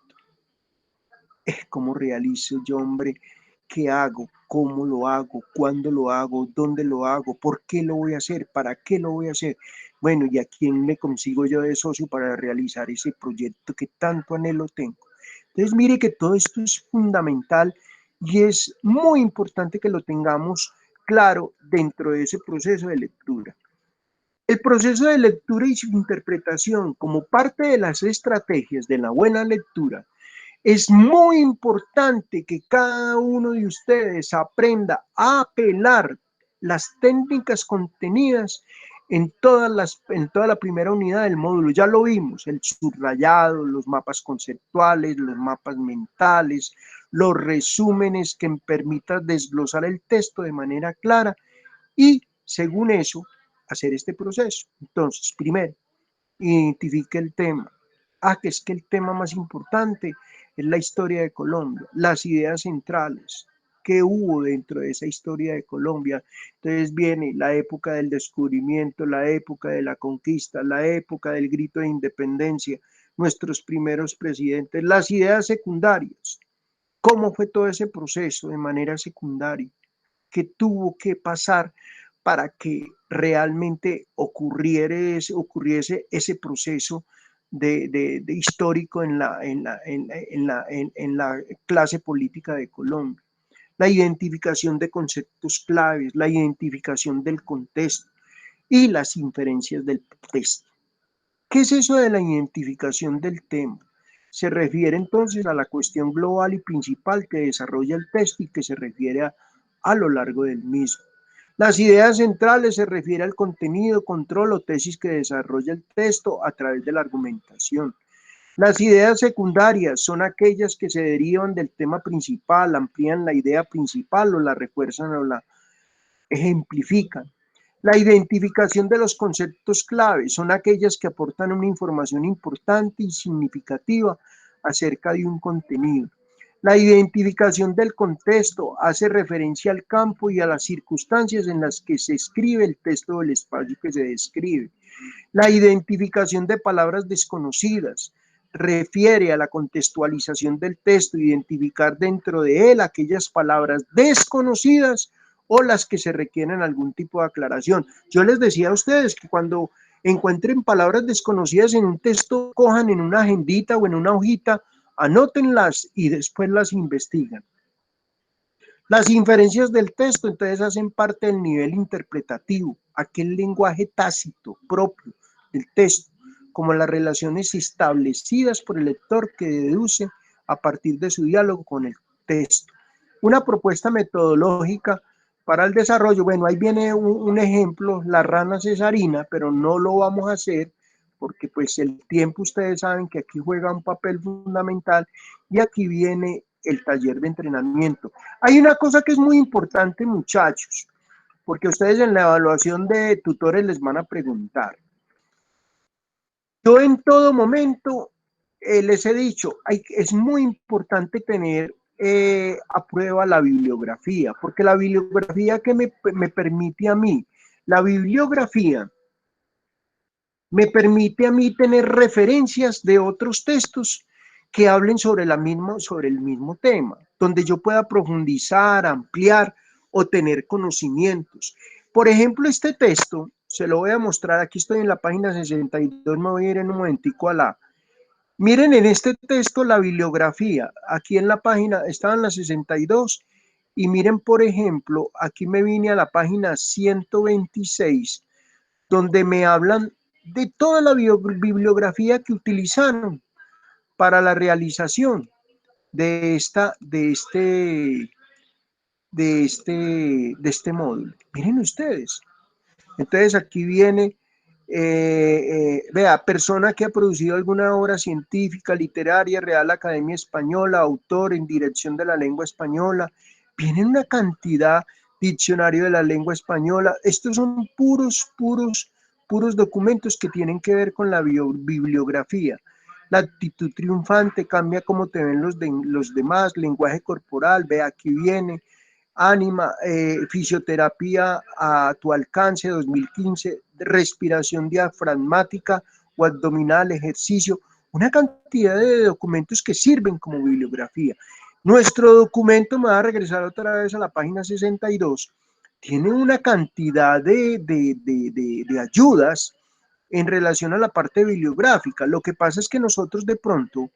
¿Cómo realizo yo, hombre? ¿Qué hago? ¿Cómo lo hago? ¿Cuándo lo hago? ¿Dónde lo hago? ¿Por qué lo voy a hacer? ¿Para qué lo voy a hacer? Bueno, ¿y a quién me consigo yo de socio para realizar ese proyecto que tanto anhelo tengo? Entonces, mire que todo esto es fundamental y es muy importante que lo tengamos claro dentro de ese proceso de lectura. El proceso de lectura y su interpretación como parte de las estrategias de la buena lectura es muy importante que cada uno de ustedes aprenda a apelar las técnicas contenidas en toda la primera unidad del módulo. Ya lo vimos, el subrayado, los mapas conceptuales, los mapas mentales, los resúmenes que permitan desglosar el texto de manera clara y, según eso, hacer este proceso. Entonces, primero, identifique el tema. Que es que el tema más importante es la historia de Colombia, las ideas centrales que hubo dentro de esa historia de Colombia. Entonces viene la época del descubrimiento, la época de la conquista, la época del grito de independencia, nuestros primeros presidentes, las ideas secundarias, cómo fue todo ese proceso de manera secundaria, que tuvo que pasar para que realmente ocurriese ese proceso de histórico en la clase política de Colombia. La identificación de conceptos claves, la identificación del contexto y las inferencias del texto. ¿Qué es eso de la identificación del tema? Se refiere entonces a la cuestión global y principal que desarrolla el texto y que se refiere a lo largo del mismo. Las ideas centrales se refiere al contenido, control o tesis que desarrolla el texto a través de la argumentación. Las ideas secundarias son aquellas que se derivan del tema principal, amplían la idea principal o la refuerzan o la ejemplifican. La identificación de los conceptos clave son aquellas que aportan una información importante y significativa acerca de un contenido. La identificación del contexto hace referencia al campo y a las circunstancias en las que se escribe el texto o el espacio que se describe. La identificación de palabras desconocidas refiere a la contextualización del texto, identificar dentro de él aquellas palabras desconocidas o las que se requieren algún tipo de aclaración. Yo les decía a ustedes que cuando encuentren palabras desconocidas en un texto, cojan en una agendita o en una hojita, anótenlas y después las investigan. Las inferencias del texto entonces hacen parte del nivel interpretativo, aquel lenguaje tácito propio del texto, como las relaciones establecidas por el lector que deduce a partir de su diálogo con el texto. Una propuesta metodológica para el desarrollo, bueno, ahí viene un ejemplo, la rana cesarina, pero no lo vamos a hacer porque pues el tiempo ustedes saben que aquí juega un papel fundamental y aquí viene el taller de entrenamiento. Hay una cosa que es muy importante, muchachos, porque ustedes en la evaluación de tutores les van a preguntar. Yo en todo momento les he dicho, es muy importante tener a prueba la bibliografía, porque la bibliografía que me permite a mí, la bibliografía me permite a mí tener referencias de otros textos que hablen sobre el mismo tema, donde yo pueda profundizar, ampliar o tener conocimientos. Por ejemplo, este texto, se lo voy a mostrar, aquí estoy en la página 62, me voy a ir en un momentico a la... Miren en este texto la bibliografía, aquí en la página, estaba en la 62, y miren, por ejemplo, aquí me vine a la página 126, donde me hablan de toda la bibliografía que utilizaron para la realización de este módulo. Miren ustedes. Entonces aquí viene, vea, persona que ha producido alguna obra científica, literaria, Real Academia Española, autor en dirección de la lengua española. Viene una cantidad, diccionario de la lengua española. Estos son puros documentos que tienen que ver con la bibliografía. La actitud triunfante, cambia cómo te ven los demás, lenguaje corporal, ve aquí viene, ánima, fisioterapia a tu alcance 2015, respiración diafragmática o abdominal, ejercicio, una cantidad de documentos que sirven como bibliografía. Nuestro documento, me va a regresar otra vez a la página 62, tiene una cantidad de ayudas en relación a la parte bibliográfica. Lo que pasa es que nosotros de pronto,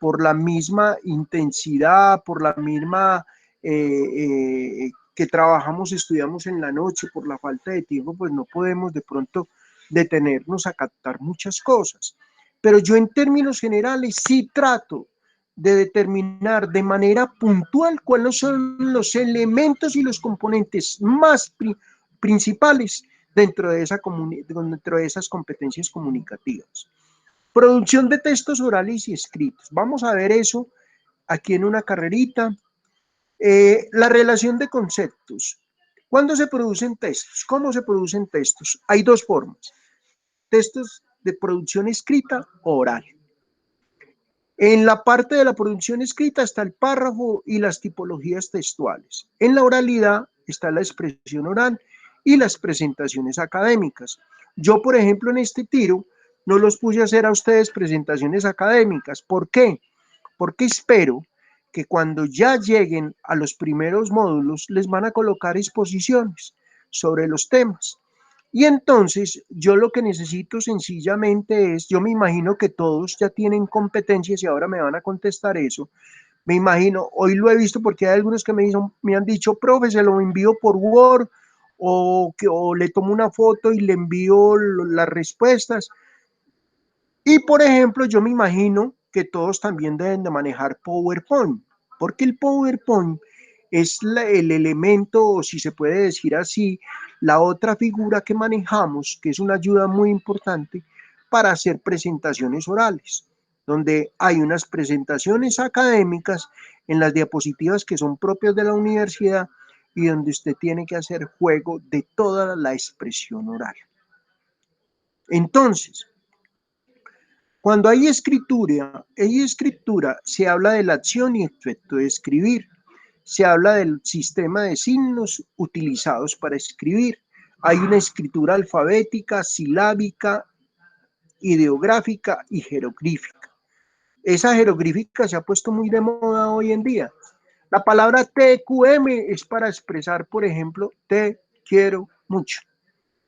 por la misma intensidad, por la misma que trabajamos, estudiamos en la noche por la falta de tiempo, pues no podemos de pronto detenernos a captar muchas cosas. Pero yo en términos generales sí trato de determinar de manera puntual cuáles son los elementos y los componentes más principales dentro de esas competencias comunicativas. Producción de textos orales y escritos. Vamos a ver eso aquí en una carrerita. La relación de conceptos. ¿Cuándo se producen textos? ¿Cómo se producen textos? Hay dos formas. Textos de producción escrita o oral. En la parte de la producción escrita está el párrafo y las tipologías textuales. En la oralidad está la expresión oral y las presentaciones académicas. Yo, por ejemplo, en este tiro no los puse a hacer a ustedes presentaciones académicas. ¿Por qué? Porque espero que cuando ya lleguen a los primeros módulos les van a colocar exposiciones sobre los temas. Y entonces yo lo que necesito sencillamente es, yo me imagino que todos ya tienen competencias y ahora me van a contestar eso. Me imagino, hoy lo he visto porque hay algunos que me han dicho, profe, se lo envío por Word o le tomo una foto y le envío las respuestas. Y por ejemplo, yo me imagino que todos también deben de manejar PowerPoint, porque el PowerPoint es el elemento, o si se puede decir así, la otra figura que manejamos, que es una ayuda muy importante para hacer presentaciones orales, donde hay unas presentaciones académicas en las diapositivas que son propias de la universidad y donde usted tiene que hacer juego de toda la expresión oral. Entonces, cuando hay escritura, se habla de la acción y efecto de escribir. Se habla del sistema de signos utilizados para escribir. Hay una escritura alfabética, silábica, ideográfica y jeroglífica. Esa jeroglífica se ha puesto muy de moda hoy en día. La palabra TQM es para expresar, por ejemplo, te quiero mucho.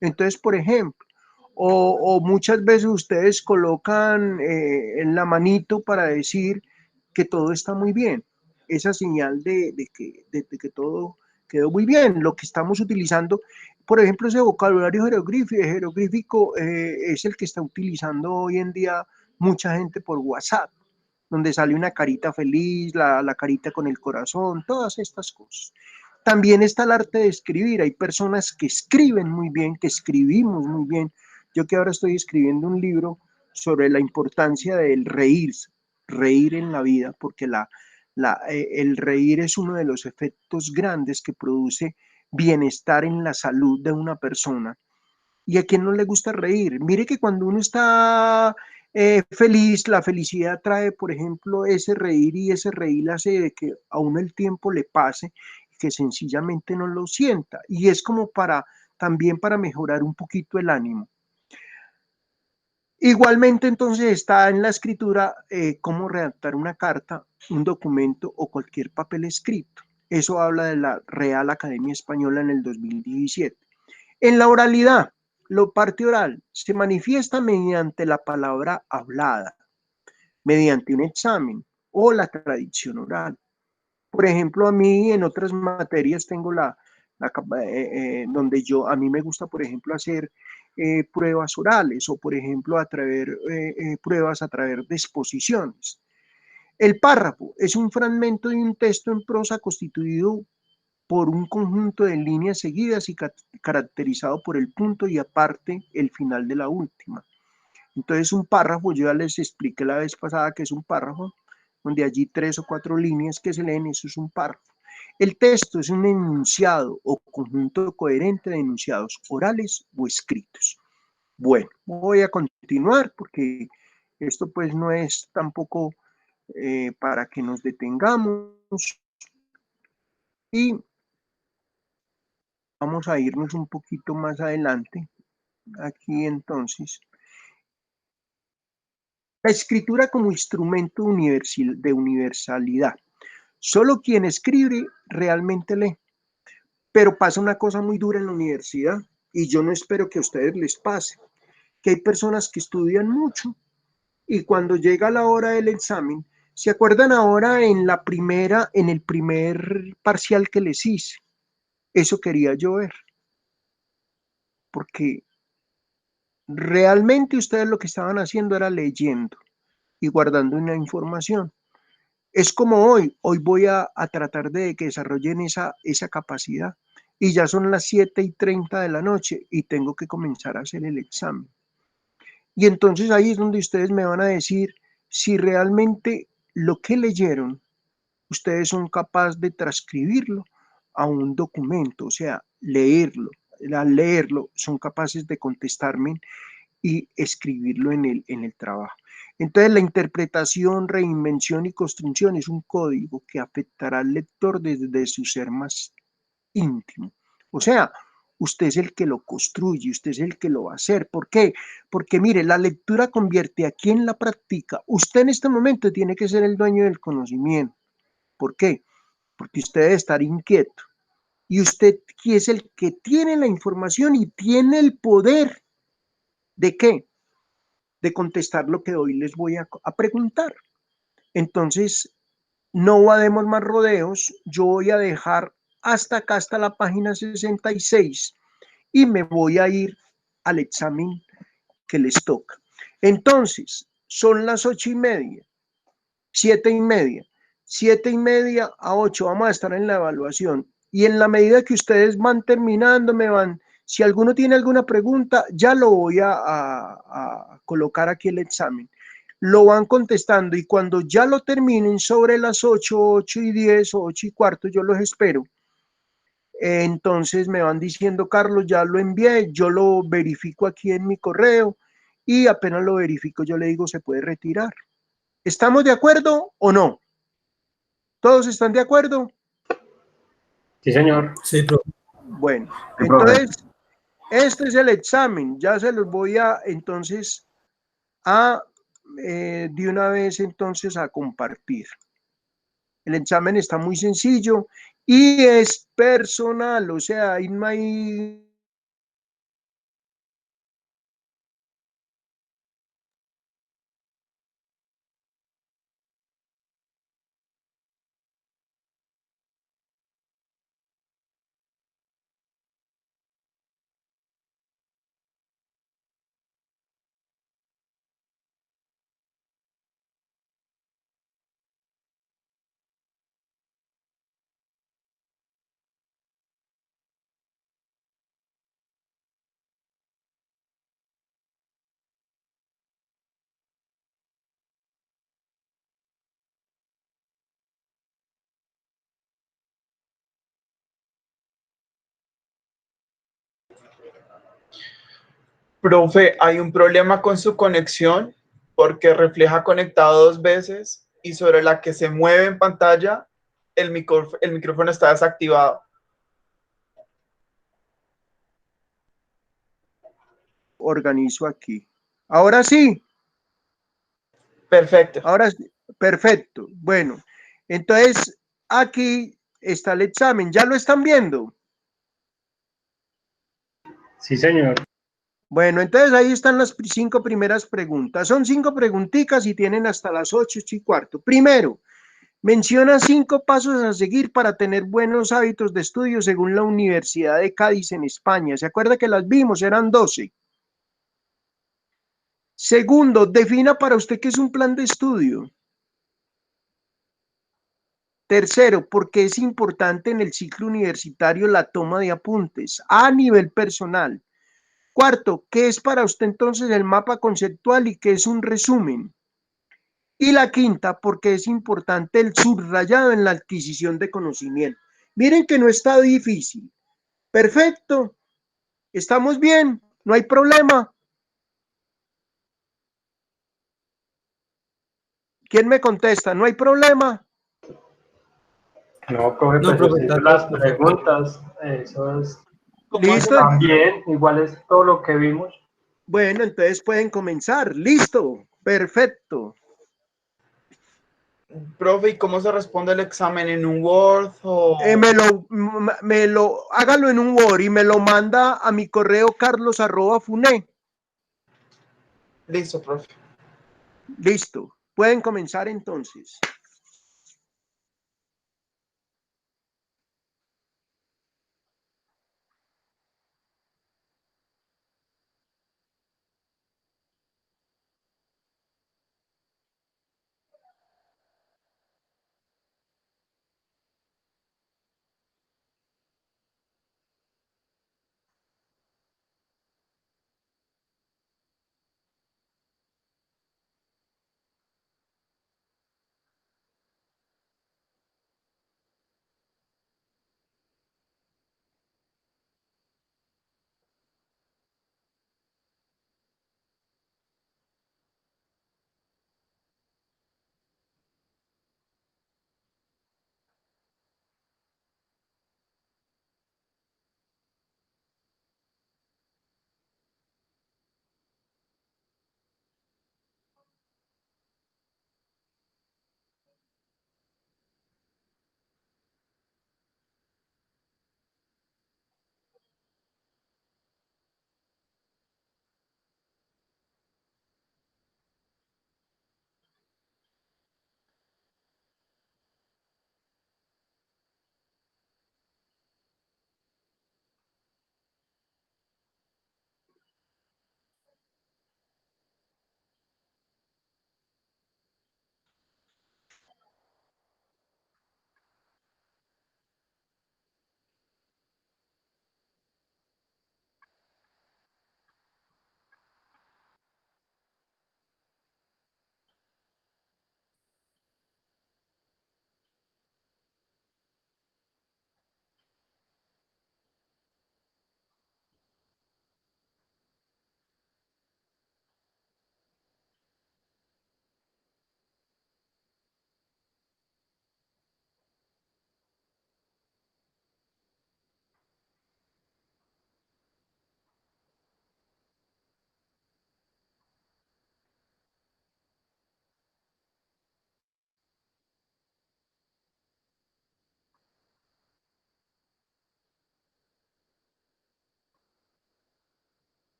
Entonces, por ejemplo, o muchas veces ustedes colocan en la manito para decir que todo está muy bien. Esa señal de que todo quedó muy bien. Lo que estamos utilizando, por ejemplo, ese vocabulario jeroglífico es el que está utilizando hoy en día mucha gente por WhatsApp, donde sale una carita feliz, la carita con el corazón, todas estas cosas. También está el arte de escribir. Hay personas que escriben muy bien, que escribimos muy bien. Yo que ahora estoy escribiendo un libro sobre la importancia del reír, reír en la vida, porque el reír es uno de los efectos grandes que produce bienestar en la salud de una persona. ¿Y a quién no le gusta reír? Mire que cuando uno está feliz, la felicidad trae, por ejemplo, ese reír, y ese reír hace de que a uno el tiempo le pase, que sencillamente no lo sienta. Y es como también para mejorar un poquito el ánimo. Igualmente, entonces, está en la escritura cómo redactar una carta, un documento o cualquier papel escrito. Eso habla de la Real Academia Española en el 2017. En la oralidad, la parte oral se manifiesta mediante la palabra hablada, mediante un examen o la tradición oral. Por ejemplo, a mí en otras materias tengo donde a mí me gusta, por ejemplo, hacer pruebas orales o, por ejemplo, pruebas a través de exposiciones. El párrafo es un fragmento de un texto en prosa constituido por un conjunto de líneas seguidas y caracterizado por el punto y aparte el final de la última. Entonces un párrafo, yo ya les expliqué la vez pasada que es un párrafo, donde allí 3 o 4 líneas que se leen, eso es un párrafo. El texto es un enunciado o conjunto coherente de enunciados orales o escritos. Bueno, voy a continuar porque esto pues no es tampoco para que nos detengamos y vamos a irnos un poquito más adelante. Aquí entonces, la escritura como instrumento de universalidad. Solo quien escribe realmente lee. Pero pasa una cosa muy dura en la universidad y yo no espero que a ustedes les pase, que hay personas que estudian mucho y cuando llega la hora del examen ¿Se acuerdan ahora en el primer parcial que les hice? Eso quería yo ver, porque realmente ustedes lo que estaban haciendo era leyendo y guardando una información. Es como hoy voy a tratar de que desarrollen esa capacidad. Y ya son las 7:30 de la noche y tengo que comenzar a hacer el examen. Y entonces ahí es donde ustedes me van a decir si realmente lo que leyeron, ustedes son capaces de transcribirlo a un documento, o sea, leerlo. Al leerlo, son capaces de contestarme y escribirlo en el trabajo. Entonces, la interpretación, reinvención y construcción es un código que afectará al lector desde su ser más íntimo. O sea, usted es el que lo construye, usted es el que lo va a hacer. ¿Por qué? Porque mire, la lectura convierte a quien la practica. Usted en este momento tiene que ser el dueño del conocimiento. ¿Por qué? Porque usted debe estar inquieto. Y usted es el que tiene la información y tiene el poder de qué? De contestar lo que hoy les voy a preguntar. Entonces, no demos más rodeos, yo voy a dejar hasta acá, hasta la página 66 y me voy a ir al examen que les toca. Entonces, son las 8:30, 7:30, 7:30 a 8, vamos a estar en la evaluación. Y en la medida que ustedes van terminando, si alguno tiene alguna pregunta, ya lo voy a colocar aquí el examen. Lo van contestando y cuando ya lo terminen sobre las 8, 8:10 o 8:15, yo los espero. Entonces me van diciendo, Carlos, ya lo envié, yo lo verifico aquí en mi correo y apenas lo verifico, yo le digo, se puede retirar. ¿Estamos de acuerdo o no? ¿Todos están de acuerdo? Sí, señor. Sí, profe. Bueno, Sí, profe. entonces, este es el examen. Ya se los voy a, entonces, de una vez, entonces, a compartir. El examen está muy sencillo y es personal, o sea, ahí no hay... Profe, hay un problema con su conexión porque refleja conectado 2 veces y sobre la que se mueve en pantalla el micrófono está desactivado. Organizo aquí. Ahora sí, Perfecto. ahora sí, perfecto. Bueno, entonces aquí está el examen. ¿Ya lo están viendo? Sí, señor. Bueno, entonces ahí están las 5 primeras preguntas. Son 5 preguntitas y tienen hasta las 8:15. Primero, menciona 5 pasos a seguir para tener buenos hábitos de estudio según la Universidad de Cádiz en España. ¿Se acuerda que las vimos? Eran 12. Segundo, defina para usted qué es un plan de estudio. Tercero, ¿por qué es importante en el ciclo universitario la toma de apuntes a nivel personal? Cuarto, ¿qué es para usted entonces el mapa conceptual y qué es un resumen? Y la quinta, ¿por qué es importante el subrayado en la adquisición de conocimiento? Miren que no está difícil. Perfecto. ¿Estamos bien? ¿No hay problema? ¿Quién me contesta? ¿No hay problema? No, profe, No, pues yo profe, sí está hice todo las perfecto. preguntas. Eso es ¿Cómo hace? ¿Listo? también, igual es todo lo que vimos. Bueno, entonces pueden comenzar. Listo. Perfecto. Profe, ¿y cómo se responde el examen? ¿En un Word o...? Hágalo en un Word y me lo manda a mi correo carlos@fune. Listo, profe. Listo. Pueden comenzar entonces.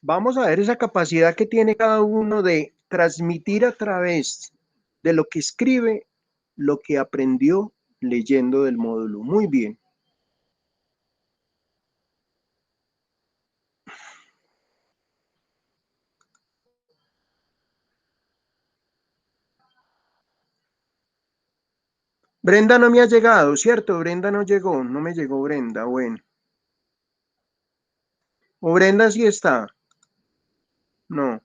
Vamos a ver esa capacidad que tiene cada uno de transmitir a través de lo que escribe lo que aprendió leyendo del módulo. Muy bien. Brenda no me ha llegado, ¿cierto? Brenda no llegó, no me llegó Brenda, bueno. ¿O Brenda sí está? No.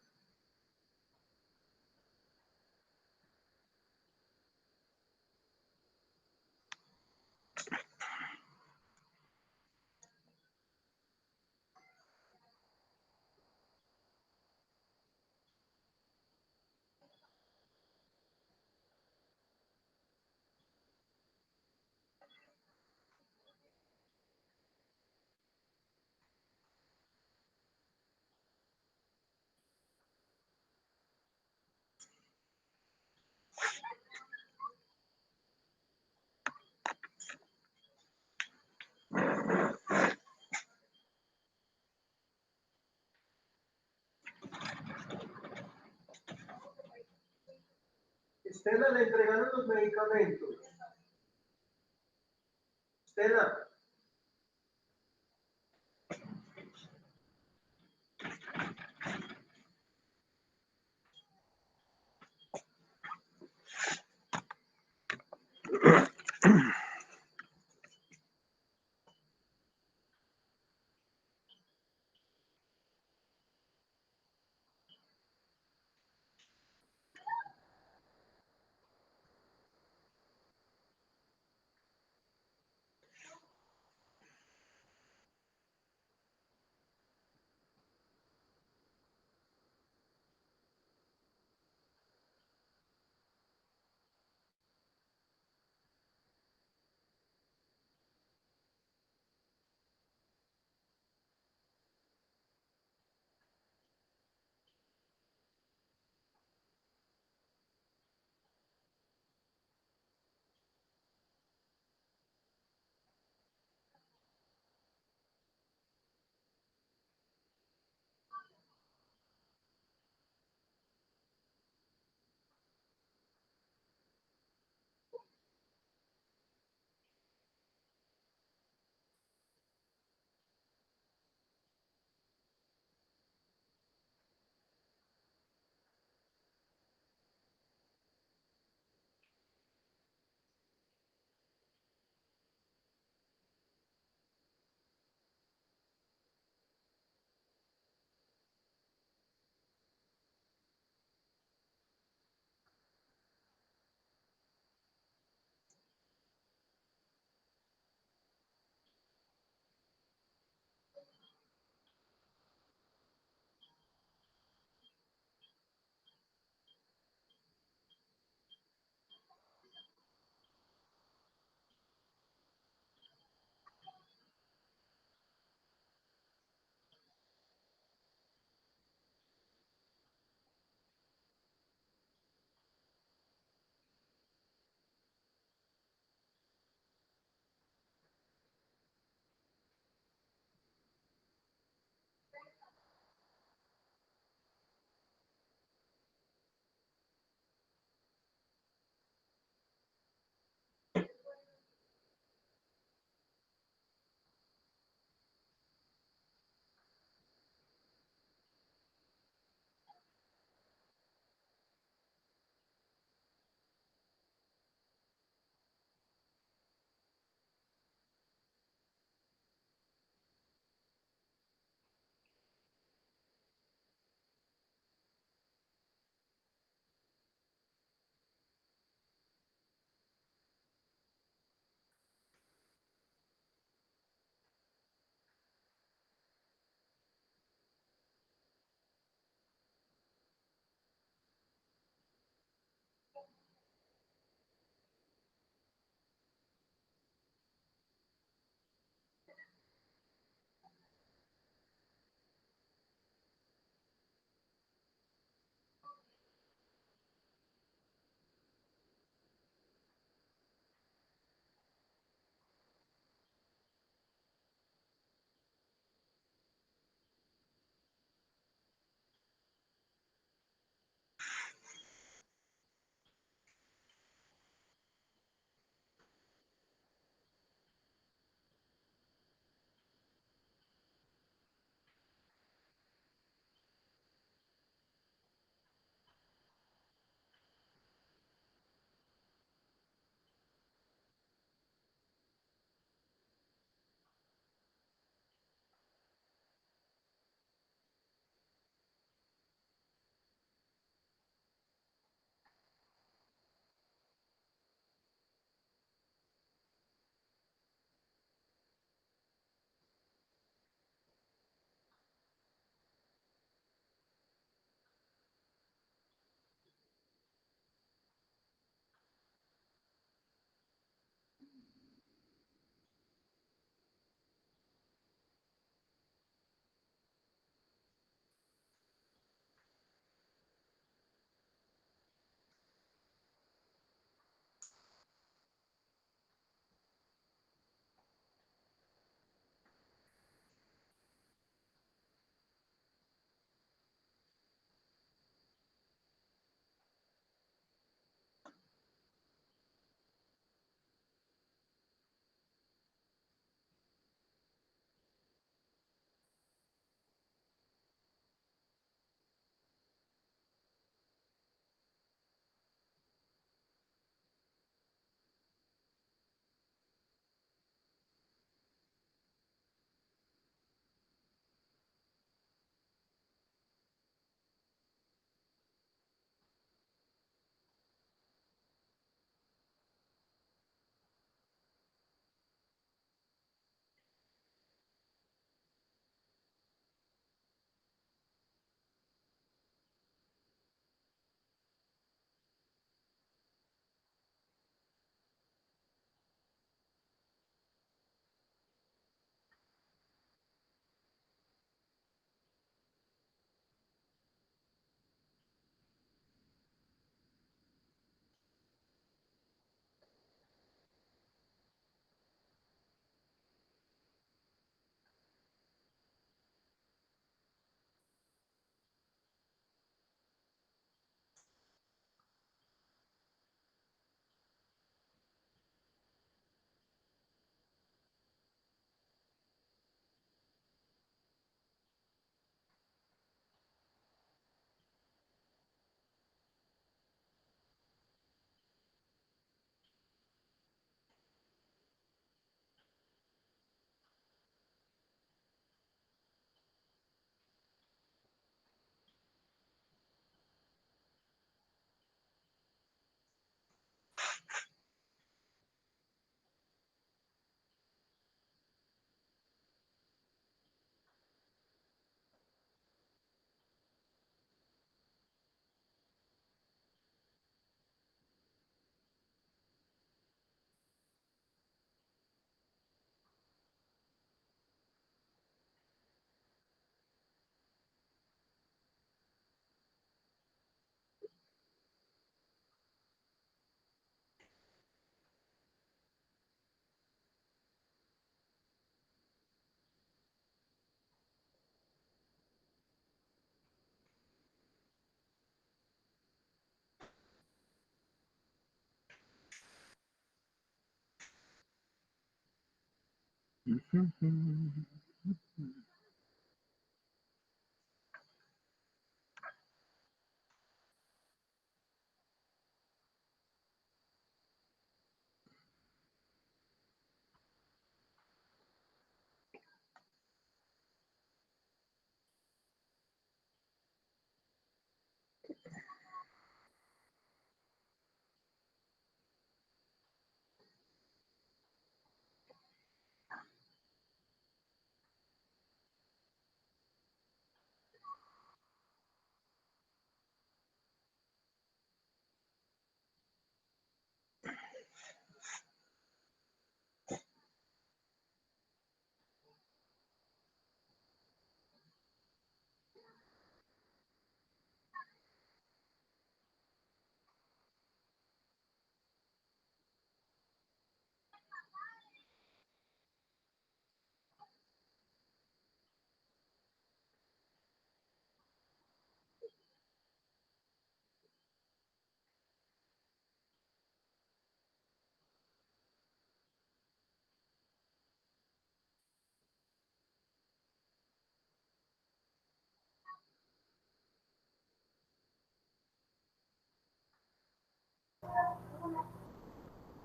Estela, le entregaron los medicamentos. Estela.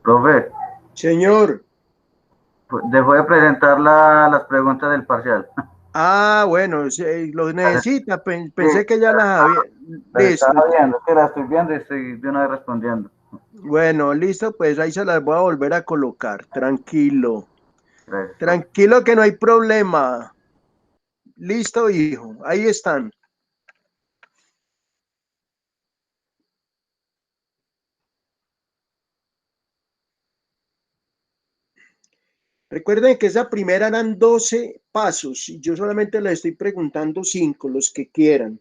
Profe, Señor. dejó de presentar las preguntas del parcial. Ah, bueno, los necesita. Pensé que ya las había. Las Listo. estaba viendo, es que las estoy viendo y estoy de una vez respondiendo. Bueno, listo, pues ahí se las voy a volver a colocar. Tranquilo. Gracias, profe. Tranquilo que no hay problema. Listo, hijo. Ahí están. Recuerden que esa primera eran 12 pasos y yo solamente les estoy preguntando 5, los que quieran.